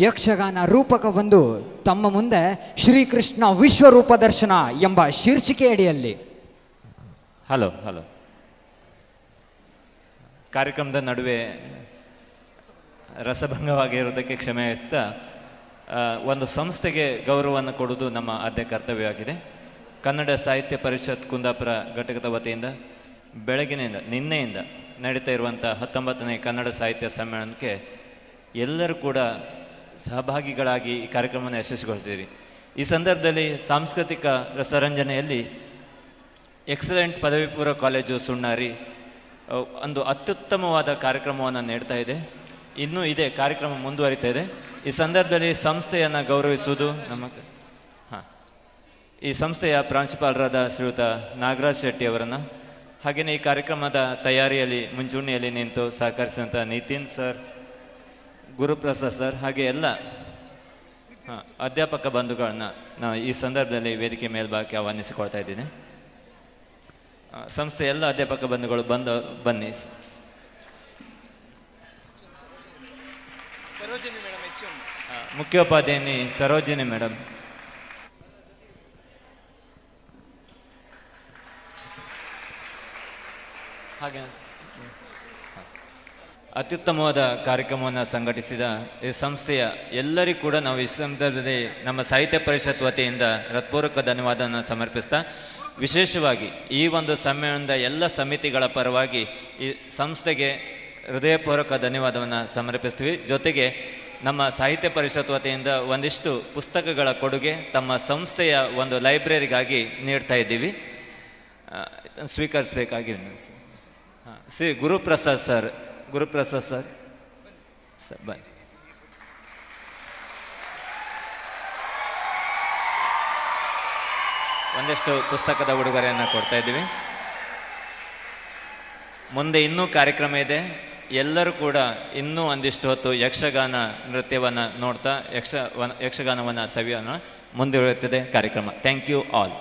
ಯಕ್ಷಗಾನ ರೂಪಕವೊಂದು ತಮ್ಮ ಮುಂದೆ ಶ್ರೀಕೃಷ್ಣ ವಿಶ್ವರೂಪ ದರ್ಶನ ಎಂಬ ಶೀರ್ಷಿಕೆಯಡಿಯಲ್ಲಿ. ಹಲೋ ಕಾರ್ಯಕ್ರಮದ ನಡುವೆ ರಸಭಂಗವಾಗಿರುವುದಕ್ಕೆ ಕ್ಷಮೆಯಿಸ್ತಾ ಒಂದು ಸಂಸ್ಥೆಗೆ ಗೌರವವನ್ನು ಕೊಡುವುದು ನಮ್ಮ ಆದ್ಯ ಕರ್ತವ್ಯವಾಗಿದೆ. ಕನ್ನಡ ಸಾಹಿತ್ಯ ಪರಿಷತ್ ಕುಂದಾಪುರ ಘಟಕದ ವತಿಯಿಂದ ನಿನ್ನೆಯಿಂದ ನಡೀತಾ ಇರುವಂಥ 19ನೇ ಕನ್ನಡ ಸಾಹಿತ್ಯ ಸಮ್ಮೇಳನಕ್ಕೆ ಎಲ್ಲರೂ ಕೂಡ ಸಹಭಾಗಿಗಳಾಗಿ ಈ ಕಾರ್ಯಕ್ರಮವನ್ನು ಯಶಸ್ವಿಗೊಳಿಸಿದ್ದೀರಿ. ಈ ಸಂದರ್ಭದಲ್ಲಿ ಸಾಂಸ್ಕೃತಿಕ ರಸರಂಜನೆಯಲ್ಲಿ ಎಕ್ಸಲೆಂಟ್ ಪದವಿ ಪೂರ್ವ ಕಾಲೇಜು ಸುಣ್ಣಾರಿ ಒಂದು ಅತ್ಯುತ್ತಮವಾದ ಕಾರ್ಯಕ್ರಮವನ್ನು ನೀಡ್ತಾ ಇದೆ. ಇನ್ನೂ ಇದೆ, ಕಾರ್ಯಕ್ರಮ ಮುಂದುವರಿತಾ ಇದೆ. ಈ ಸಂದರ್ಭದಲ್ಲಿ ಸಂಸ್ಥೆಯನ್ನು ಗೌರವಿಸುವುದು ಈ ಸಂಸ್ಥೆಯ ಪ್ರಾಂಶುಪಾಲರಾದ ಶ್ರೀಯುತ ನಾಗರಾಜ್ ಶೆಟ್ಟಿ ಅವರನ್ನು, ಹಾಗೆಯೇ ಈ ಕಾರ್ಯಕ್ರಮದ ತಯಾರಿಯಲ್ಲಿ ಮುಂಚೂಣಿಯಲ್ಲಿ ನಿಂತು ಸಹಕರಿಸಿದಂಥ ನಿತಿನ್ ಸರ್, ಗುರುಪ್ರಸಾದ್ ಸರ್, ಹಾಗೆ ಎಲ್ಲ ಅಧ್ಯಾಪಕ ಬಂಧುಗಳನ್ನ ನಾವು ಈ ಸಂದರ್ಭದಲ್ಲಿ ವೇದಿಕೆ ಮೇಲ್ಭಾಗಕ್ಕೆ ಆಹ್ವಾನಿಸಿಕೊಳ್ತಾ ಇದ್ದೀನಿ. ಸಂಸ್ಥೆ ಎಲ್ಲ ಅಧ್ಯಾಪಕ ಬಂಧುಗಳು ಬನ್ನಿ. ಮುಖ್ಯೋಪಾಧ್ಯಾಯಿನಿ ಸರೋಜಿನಿ ಮೇಡಮ್, ಹಾಗೆ ಅತ್ಯುತ್ತಮವಾದ ಕಾರ್ಯಕ್ರಮವನ್ನು ಸಂಘಟಿಸಿದ ಈ ಸಂಸ್ಥೆಯ ಎಲ್ಲರಿಗೂ ಕೂಡ ನಾವು ಈ ಸಂದರ್ಭದಲ್ಲಿ ನಮ್ಮ ಸಾಹಿತ್ಯ ಪರಿಷತ್ ವತಿಯಿಂದ ಹೃತ್ಪೂರ್ವಕ ಧನ್ಯವಾದವನ್ನು ಸಮರ್ಪಿಸ್ತಾ, ವಿಶೇಷವಾಗಿ ಈ ಒಂದು ಸಮ್ಮೇಳನದ ಎಲ್ಲ ಸಮಿತಿಗಳ ಪರವಾಗಿ ಈ ಸಂಸ್ಥೆಗೆ ಹೃದಯಪೂರ್ವಕ ಧನ್ಯವಾದವನ್ನು ಸಮರ್ಪಿಸ್ತೀವಿ. ಜೊತೆಗೆ ನಮ್ಮ ಸಾಹಿತ್ಯ ಪರಿಷತ್ ವತಿಯಿಂದ ಒಂದಿಷ್ಟು ಪುಸ್ತಕಗಳ ಕೊಡುಗೆ ತಮ್ಮ ಸಂಸ್ಥೆಯ ಒಂದು ಲೈಬ್ರರಿಗಾಗಿ ನೀಡ್ತಾ ಇದ್ದೀವಿ, ಸ್ವೀಕರಿಸಬೇಕಾಗಿ. ಶ್ರೀ ಗುರುಪ್ರಸಾದ್ ಸರ್ ಬನ್ನಿ. ಒಂದಿಷ್ಟು ಪುಸ್ತಕದ ಉಡುಗೊರೆಯನ್ನು ಕೊಡ್ತಾ ಇದ್ದೀವಿ. ಮುಂದೆ ಇನ್ನೂ ಕಾರ್ಯಕ್ರಮ ಇದೆ. ಎಲ್ಲರೂ ಕೂಡ ಇನ್ನೂ ಒಂದಿಷ್ಟು ಹೊತ್ತು ಯಕ್ಷಗಾನ ನೃತ್ಯವನ್ನು ನೋಡ್ತಾ ಯಕ್ಷಗಾನವನ್ನು ಸವಿಯೋಣ. ಮುಂದಿರುತ್ತದೆ ಕಾರ್ಯಕ್ರಮ. Thank you all.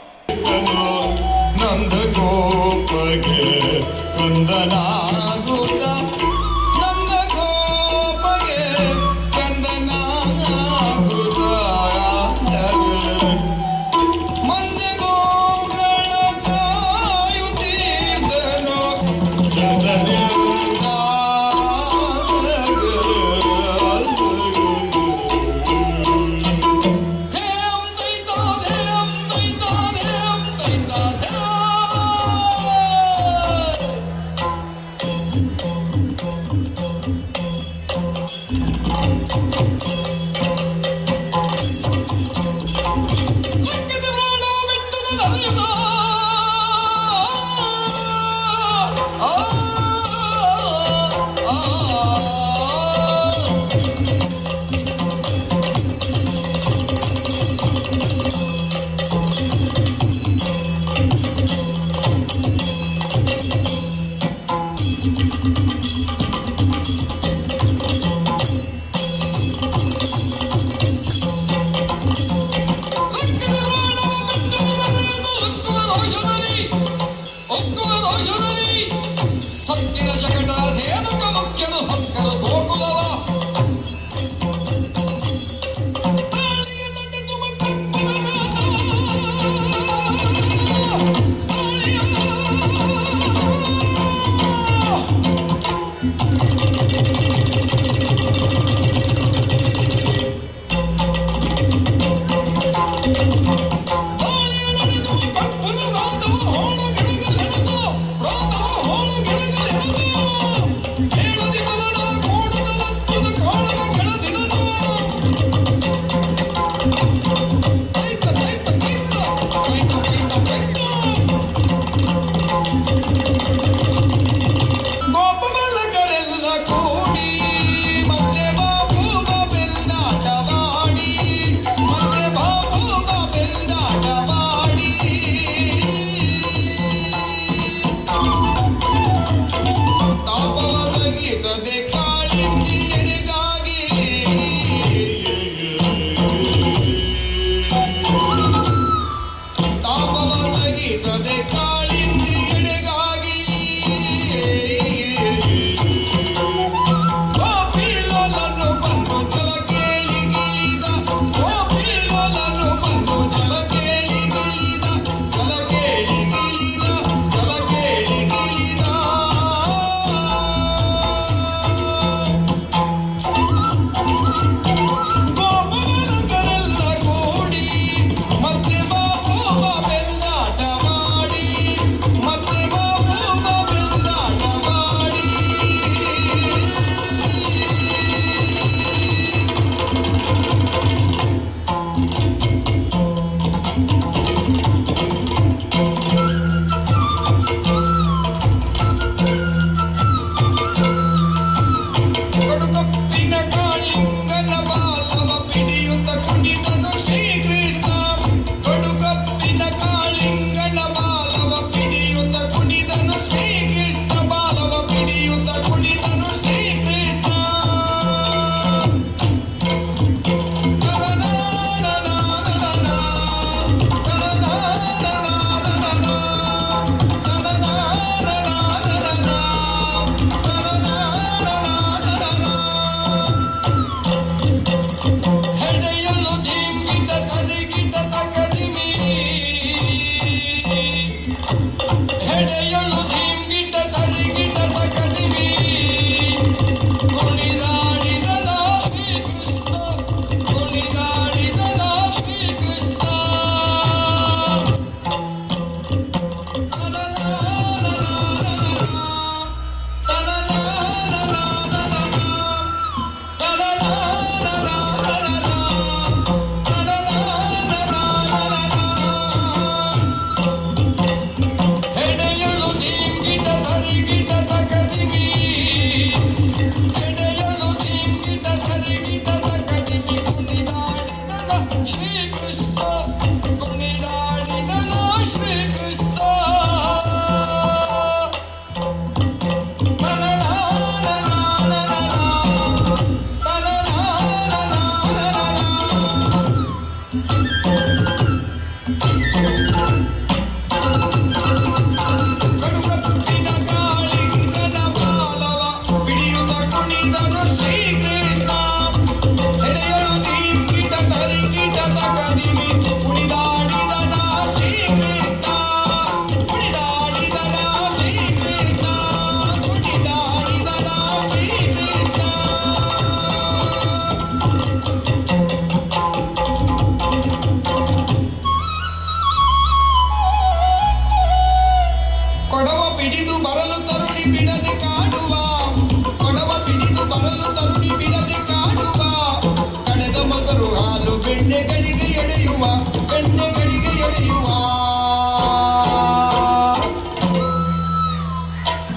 ಗಡಿಗೆ ಎಳೆಯುವ ಬೆಣ್ಣೆ ಗಡಿಗೆ ಎಳೆಯುವ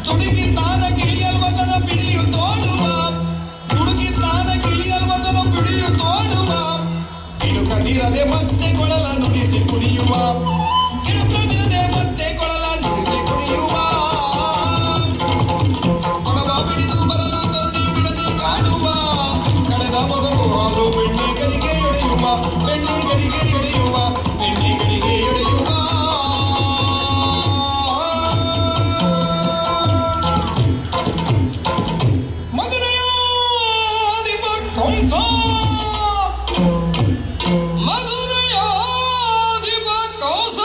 ತುಡುಗಿ ತಾನ ಕಿಳಿಯಲ್ವದನ ಪಿಡಿಯು ತೋಡುವ ತುಡುಗಿ ತಾನ ಕಿಳಿಯಲ್ವದನ ಪಿಡಿಯು ತೋಡುವ ಕಿಡುಕದಿರದೆ ಮತ್ತೆ ಕೊಳಲ ನುಡಿಸಿ ಕುಣಿಯುವ ಕಿಡುಕದಿರದೆ ಮತ್ತೆ ಕೊಳಲ ನುಡಿಸಿ ಕುಣಿಯುವ ಕೊಡವ ಬಿಡಿದು ಬರಲು ತರುಣಿ ಬಿಡದೆ ಕಾಡುವ ಕಳೆದ ಮೊದಲು ಹಾಲು ಬೆಣ್ಣೆ ಗಡಿಗೆ ಎಳೆಯುವ ಬೆಣ್ಣೆ ಗಡಿಗೆ ಎಳೆಯುವ ಬೆಣ್ಣೆ ಗಡಿಗೆ ಎಳೆಯುವ ಮಧುರಯಾಧಿಪ ಕಂಸ ಮಧುರಯಾಧಿಪ ಕಂಸ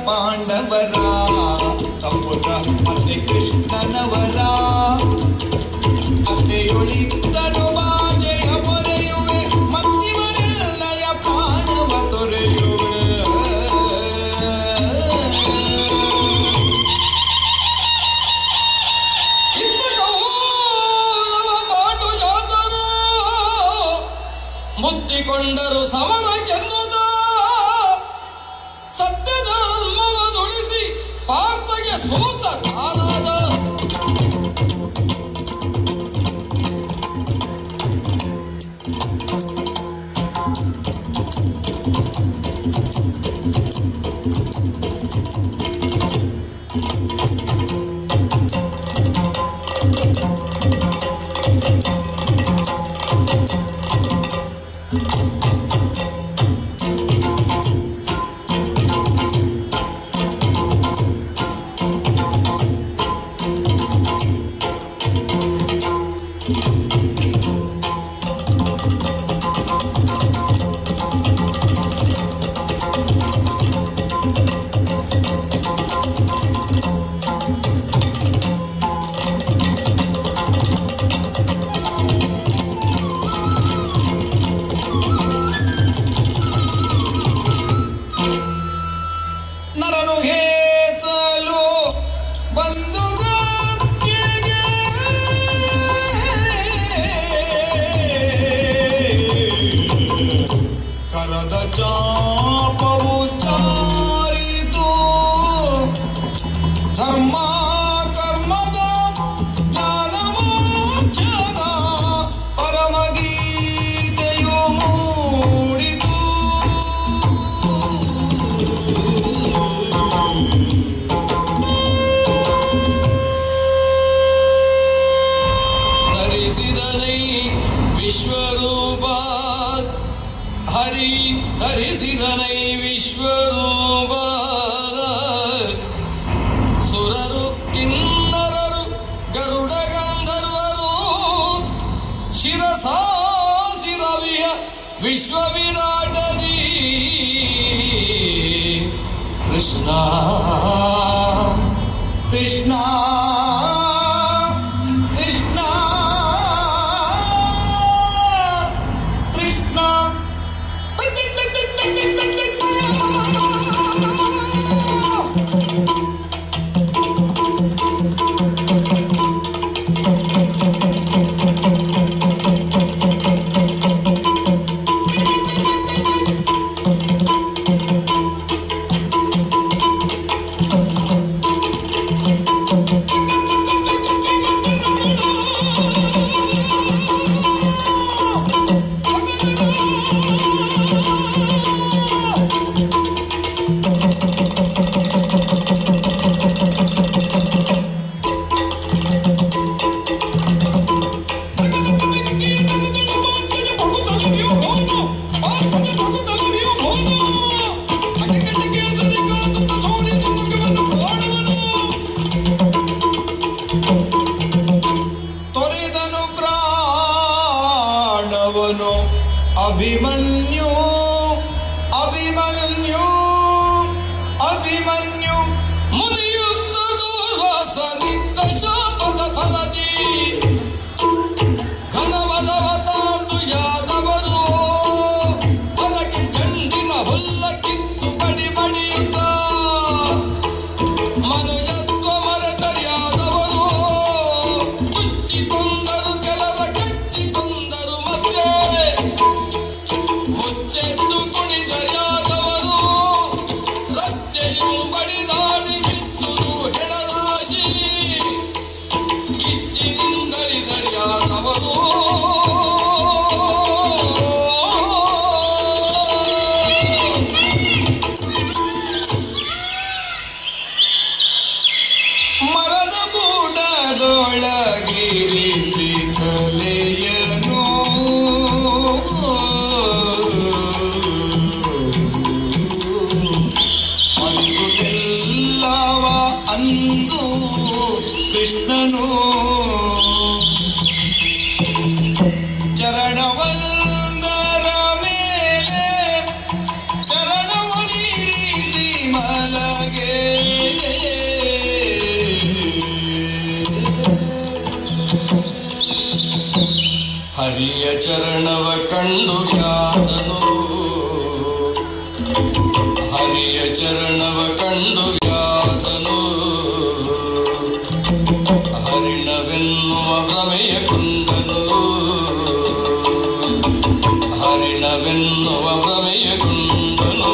ಪಾಂಡವರ ಕಪುರ ಮತ್ತೆ ಕೃಷ್ಣನವರ ಅತ್ತೆಯೊಳಿದ್ದನು ಬಾಜೆಯ ಪೊರೆಯುವೆ ಮತ್ತಿವರೆಲ್ಲಯ ಪ್ರಾಣವ ತೊರೆಯುವೆ ಪಾಟು ಜಾತರು ಮುತ್ತಿಕೊಂಡರು ಸಮರ ಗೆನ್ನುದ ಸತ್ಯಧರ್ಮವನ್ನುಳಿಸಿ ಪಾರ್ಥಗೆ ಸೋತ ಕಾಲದ ವರದ ಚಾಪವು ಚಾರಿತು ಧರ್ಮ ಕರ್ಮದ ಜ್ಞಾನ ಮೋಕ್ಷದ ಪರಮಗೀತೆಯು ಮೂಡಿತು. ಧರಿಸಿದನೈ ವಿಶ್ವರೂಪ ಹರಿ ಧರಿಸಿದನೈ ವಿಶ್ವರೂಪ ಸುರರು ಕಿನ್ನರರು ಗರುಡ ಗಂಧರ್ವರು ಶಿರಸಾಸಿರವಿಯ ವಿಶ್ವವಿರಾಟದಿ ಕೃಷ್ಣ ಕೃಷ್ಣ ಕೃಷ್ಣ ಕೃಷ್ಣ ತೊರೆದನು ಪ್ರಾಣವನು ಅಭಿಮನ್ಯು ಅಭಿಮನ್ಯು ಅಭಿಮನ್ಯು ಮುನಿಯುದ್ಧ ದೂರ್ವಾಸನಿದ್ದ ಶಾಪದ ಫಲದಿ ಘನವದವತಾರ್ದು ಯಾದವರು ತನಗೆ ಚಂಡಿನ ಹೊಲ್ಲ ಕಿತ್ತು ಬಡಿ ಬಡಿಯುತ್ತ ಮನುಜತ್ವ ಮರೆತರ್ಯಾದವರು ಚುಚ್ಚಿಕೊಂಡರು ಕೆಲರ ಕಚ್ಚಿಕೊಂಡರು ಮತ್ತೆ ಹುಚ್ಚೆದ್ದು ಕುಣಿದರ್ಯಾದವರು ರಚ್ಚೆಯು ಬಡಿದಾಡಿ ಬಿದ್ದುದು ಹೆಣರಾಶಿ ಕಿಚ್ಚಿನಿಂದಳಿದರ್ಯಾದವರು ಮರದ ಬೂಡದೊಳಗಿರಿಸಿ ತಲೆಯನು ಸ್ಮರಿಸುತ್ತಿಲ್ಲವ ಅಂದು ಕೃಷ್ಣನು ಚರಣವಂದರ ಮೇಲೆ ಚರಣವನಿರಿಸಿ ಮಲಗೆ ಹರಿಯ ಚರಣವ ಕಂಡು ಯಾದನು ಹರಿಯ ಚರಣವ ಕಂಡು ಯಾದನು ಹರಿಣವೆನ್ನುವ ಭ್ರಮೆಯ ಕುಂಡನು ಹರಿಣವೆನ್ನುವ ಭ್ರಮೆಯ ಕುಂಡನು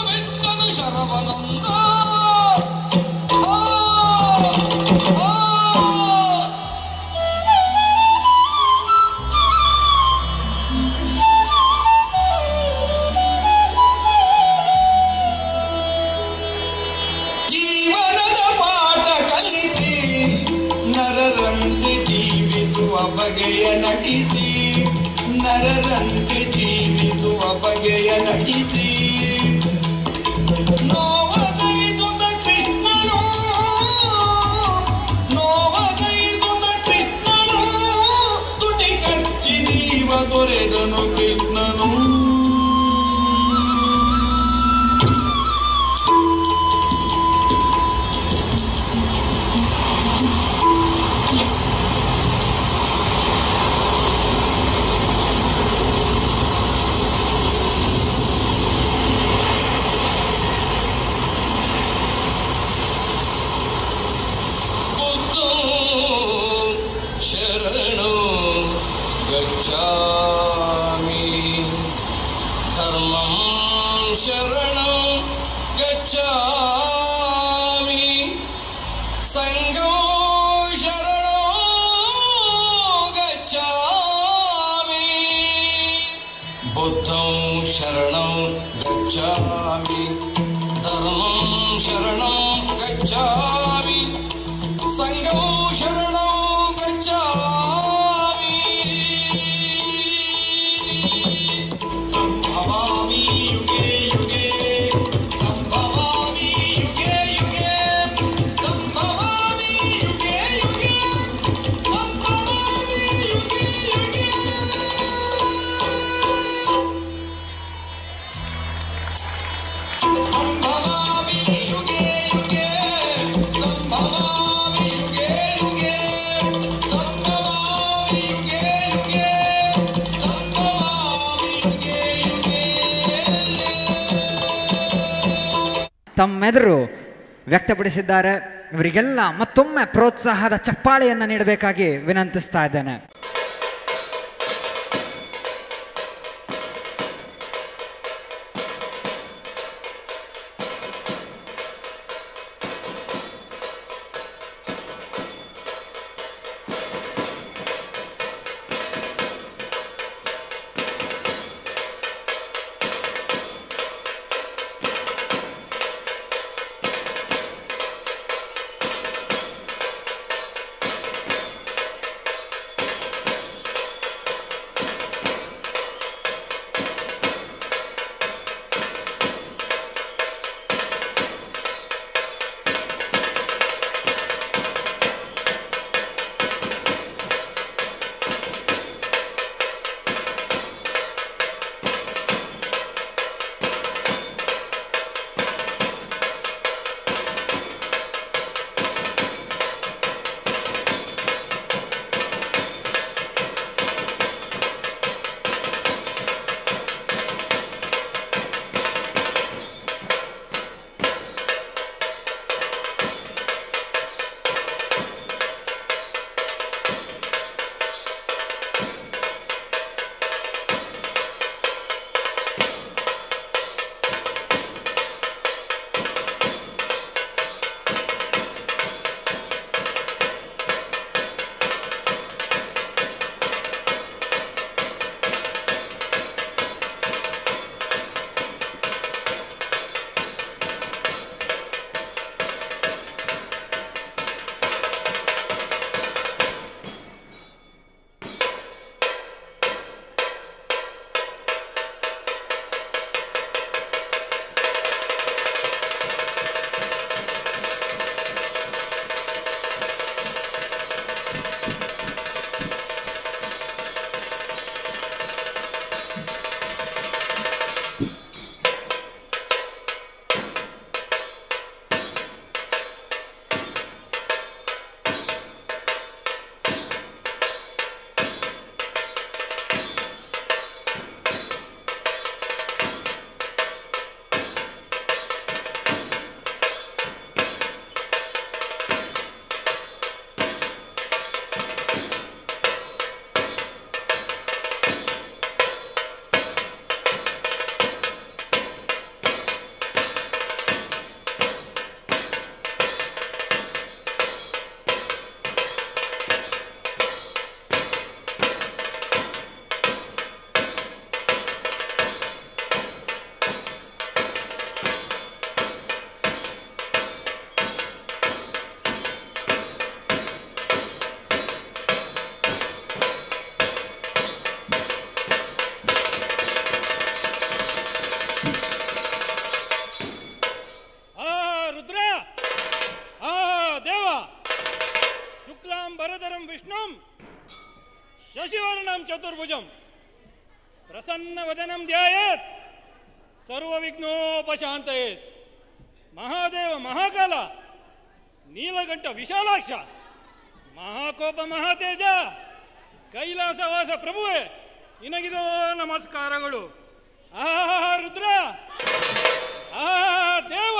ಬೆಟ್ಟನು ಶರವನಂದ ಜೀವನದ ಪಾಠ ಕಲಿಸಿ ನರರಂತೆ ಜೀವಿಸುವ ಬಗೆಯ ನಟಿಸಿ ನರರಂತೆ ಜೀವಿಸುವ ಬಗೆಯ ನಟಿಸಿ ನೋವಗೈದುದ ಕೃಷ್ಣನು ನೋವಗೈದುದ ಕೃಷ್ಣನು ತುಟಿ ಕಚ್ಚಿ ಜೀವ ತೊರೆದನು ಕೃಷ್ಣನು ತಮ್ಮೆದುರು ವ್ಯಕ್ತಪಡಿಸಿದ್ದಾರೆ. ಇವರಿಗೆಲ್ಲ ಮತ್ತೊಮ್ಮೆ ಪ್ರೋತ್ಸಾಹದ ಚಪ್ಪಾಳೆಯನ್ನು ನೀಡಬೇಕಾಗಿ ವಿನಂತಿಸ್ತಾ ಇದ್ದೇನೆ. शशिवर्णं चतुर्भुजं प्रसन्नवदनं ध्यायेत् सर्वविघ्नोपशान्तयेत् महादेव महाकाल नीलकंठ विशालाक्ष महाकोप महातेज कैलासवास प्रभुवे निनगिरो नमस्कारಗಳು आ रुद्र आ देव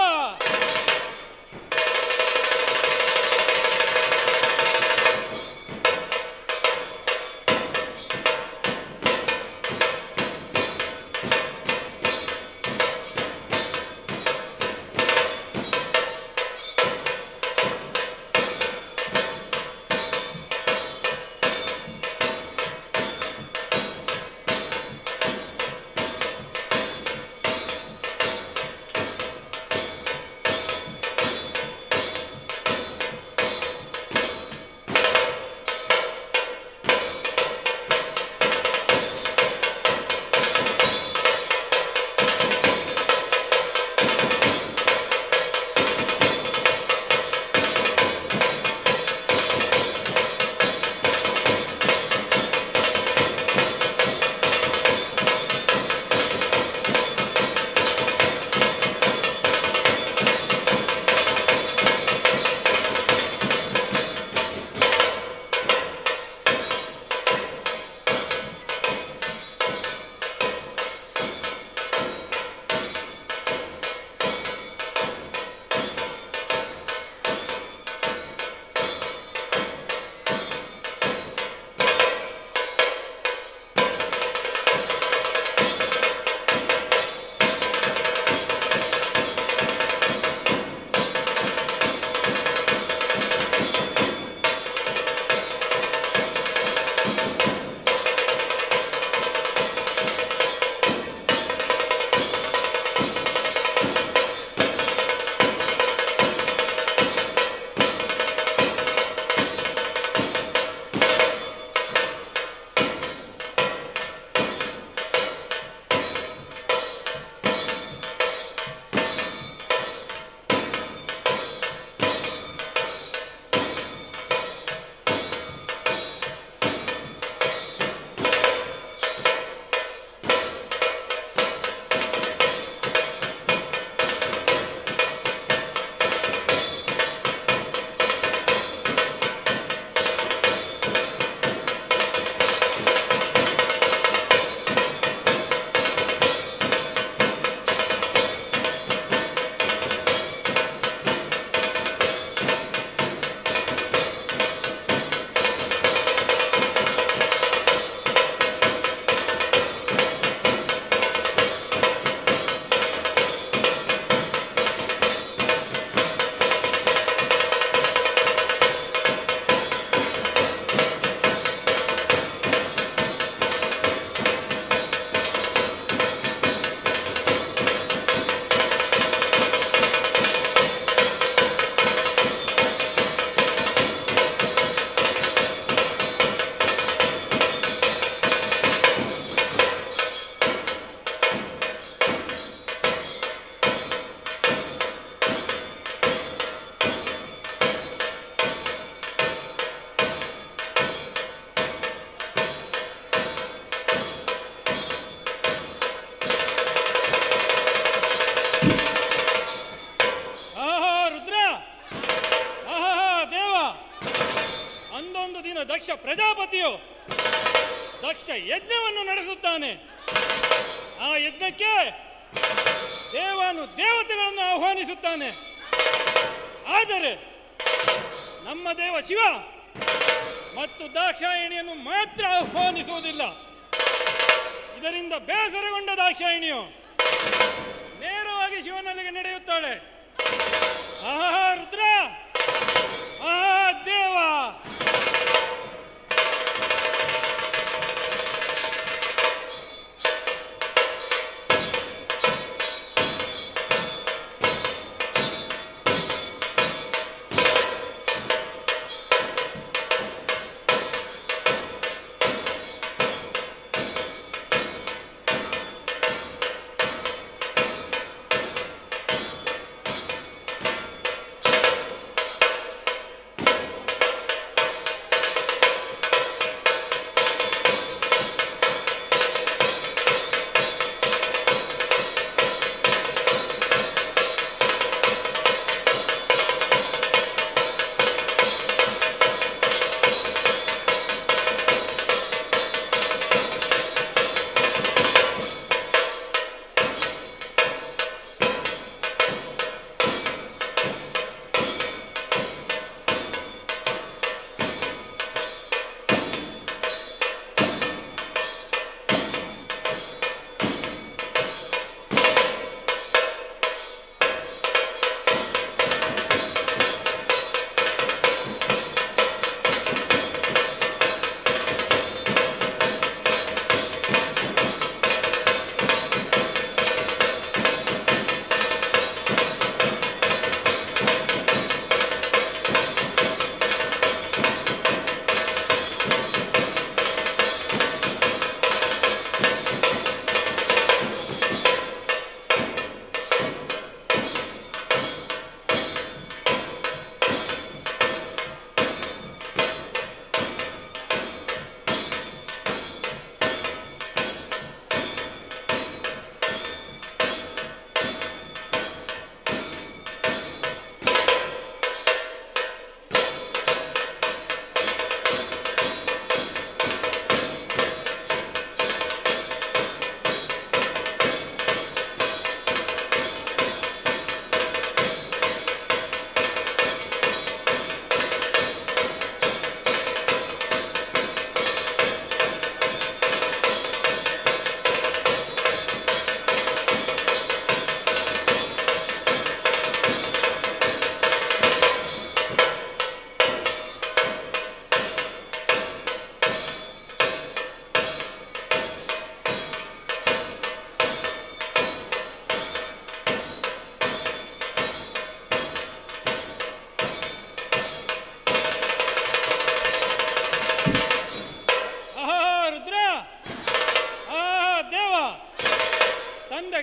ದಕ್ಷ ಯಜ್ಞವನ್ನು ನಡೆಸುತ್ತಾನೆ. ಆ ಯಜ್ಞಕ್ಕೆ ದೇವನು ದೇವತೆಗಳನ್ನು ಆಹ್ವಾನಿಸುತ್ತಾನೆ. ಆದರೆ ನಮ್ಮ ದೇವ ಶಿವ ಮತ್ತು ದಾಕ್ಷಾಯಿಣಿಯನ್ನು ಮಾತ್ರ ಆಹ್ವಾನಿಸುವುದಿಲ್ಲ. ಇದರಿಂದ ಬೇಸರಗೊಂಡ ದಾಕ್ಷಾಯಿಣಿಯು ನೇರವಾಗಿ ಶಿವನಲ್ಲಿಗೆ ನಡೆಯುತ್ತಾಳೆ. ಆಹಾ ರುದ್ರ, ಆಹಾ ದೇವ,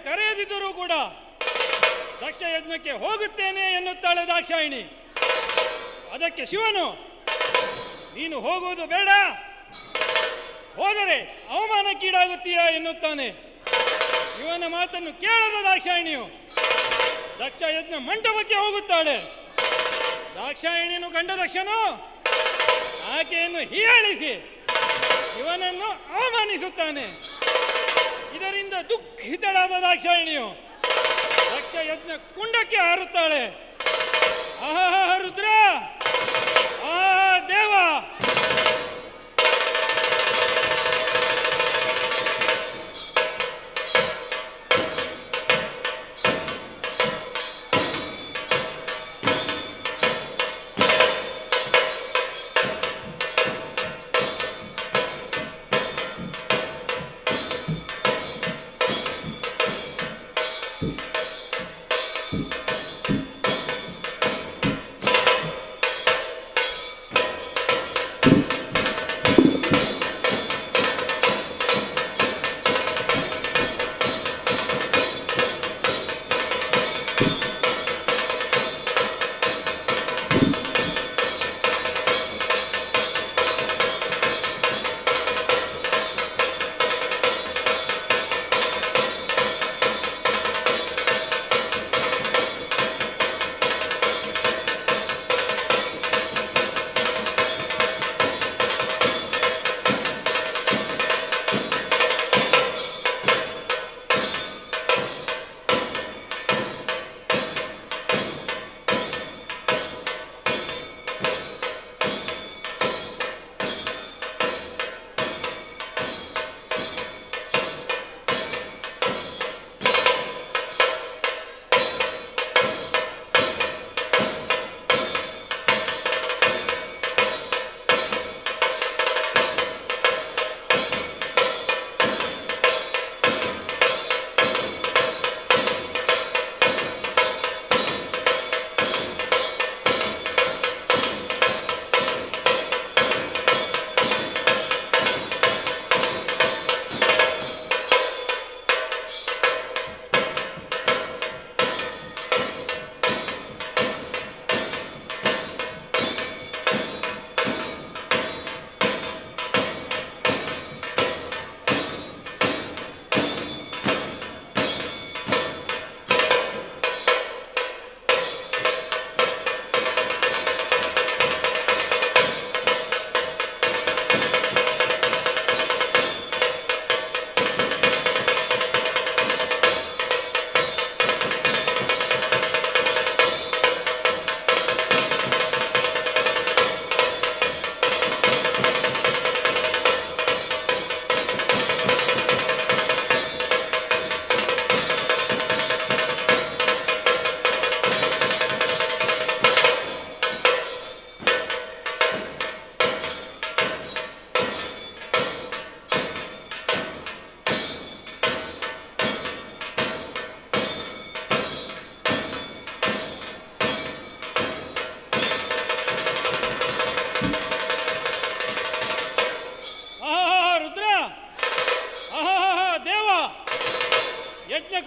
ಕರೆಯದಿದ್ದರೂ ಕೂಡ ದಕ್ಷ ಯಜ್ಞಕ್ಕೆ ಹೋಗುತ್ತೇನೆ ಎನ್ನುತ್ತಾಳೆ ದಾಕ್ಷಾಯಿಣಿ. ಅದಕ್ಕೆ ಶಿವನು, ನೀನು ಹೋಗುವುದು ಬೇಡ, ಹೋದರೆ ಅವಮಾನಕ್ಕೀಡಾಗುತ್ತೀಯಾ ಎನ್ನುತ್ತಾನೆ. ಶಿವನ ಮಾತನ್ನು ಕೇಳದ ದಾಕ್ಷಾಯಿಣಿಯು ದಕ್ಷ ಯಜ್ಞ ಮಂಟಪಕ್ಕೆ ಹೋಗುತ್ತಾಳೆ. ದಾಕ್ಷಾಯಿಣಿಯನ್ನು ಕಂಡ ದಕ್ಷನು ಆಕೆಯನ್ನು ಹೀಯಾಳಿಸಿ ಶಿವನನ್ನು ಅವಮಾನಿಸುತ್ತಾನೆ. ಇದರಿಂದ ದುಃಖಿತಳಾದ ದಾಕ್ಷಾಯಿಣಿಯು ದಕ್ಷ ಯಜ್ಞ ಕುಂಡಕ್ಕೆ ಹಾರುತ್ತಾಳೆ. ಆಹಾ ರುದ್ರ, ಆಹಾ ದೇವ,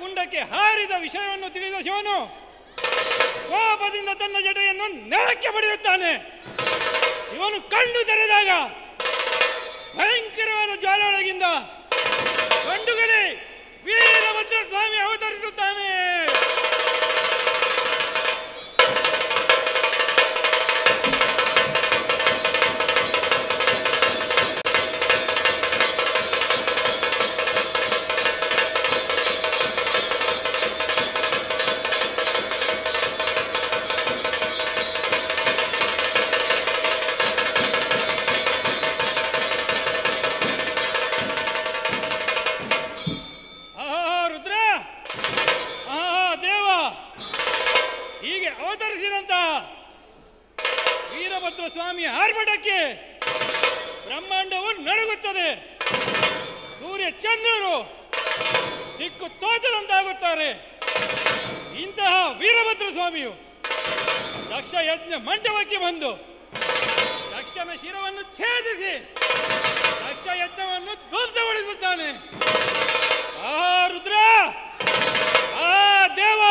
ಕುಂಡಕ್ಕೆ ಹಾರಿದ ವಿಷಯವನ್ನು ತಿಳಿದ ಶಿವನು ಕೋಪದಿಂದ ತನ್ನ ಜಟೆಯನ್ನು ನೆಲಕ್ಕೆ ಬಡಿಯುತ್ತಾನೆ. ಶಿವನು ಕಣ್ಣು ತೆರೆದಾಗ ಭಯಂಕರವಾದ ಜ್ವಾಲೆಯೊಳಗಿಂದ ಗಂಡುಗಲಿ ವೀರಭದ್ರ ಸ್ವಾಮಿ ಅವತರಿಸುತ್ತಾನೆ. ವೀರಭದ್ರ ಸ್ವಾಮಿಯ ಆರ್ಭಟಕ್ಕೆ ಬ್ರಹ್ಮಾಂಡವು ನಡುಗುತ್ತದೆ. ಸೂರ್ಯ ಚಂದ್ರರು ದಿಕ್ಕು ತೋಚದಂತಾಗುತ್ತಾರೆ. ಇಂತಹ ವೀರಭದ್ರ ಸ್ವಾಮಿಯು ದಕ್ಷ ಯಜ್ಞ ಮಂಟಪಕ್ಕೆ ಬಂದು ದಕ್ಷನ ಶಿರವನ್ನು ಛೇದಿಸಿ ದಕ್ಷ ಯಜ್ಞವನ್ನು ಧ್ವಂಸಗೊಳಿಸುತ್ತಾನೆ. ಆ ರುದ್ರ, ಆ ದೇವ,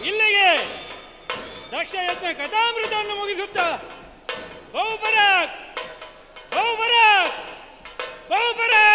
ಇಲ್ಲಿಗೆ ದಕ್ಷ ಯಜ್ಞ ಕಥಾಮೃತವನ್ನು ಮುಗಿಸುತ್ತಾ ಬಹುಪರಾಕ್ ಬಹುಪರಾಕ್ ಬಹುಪರಾಕ್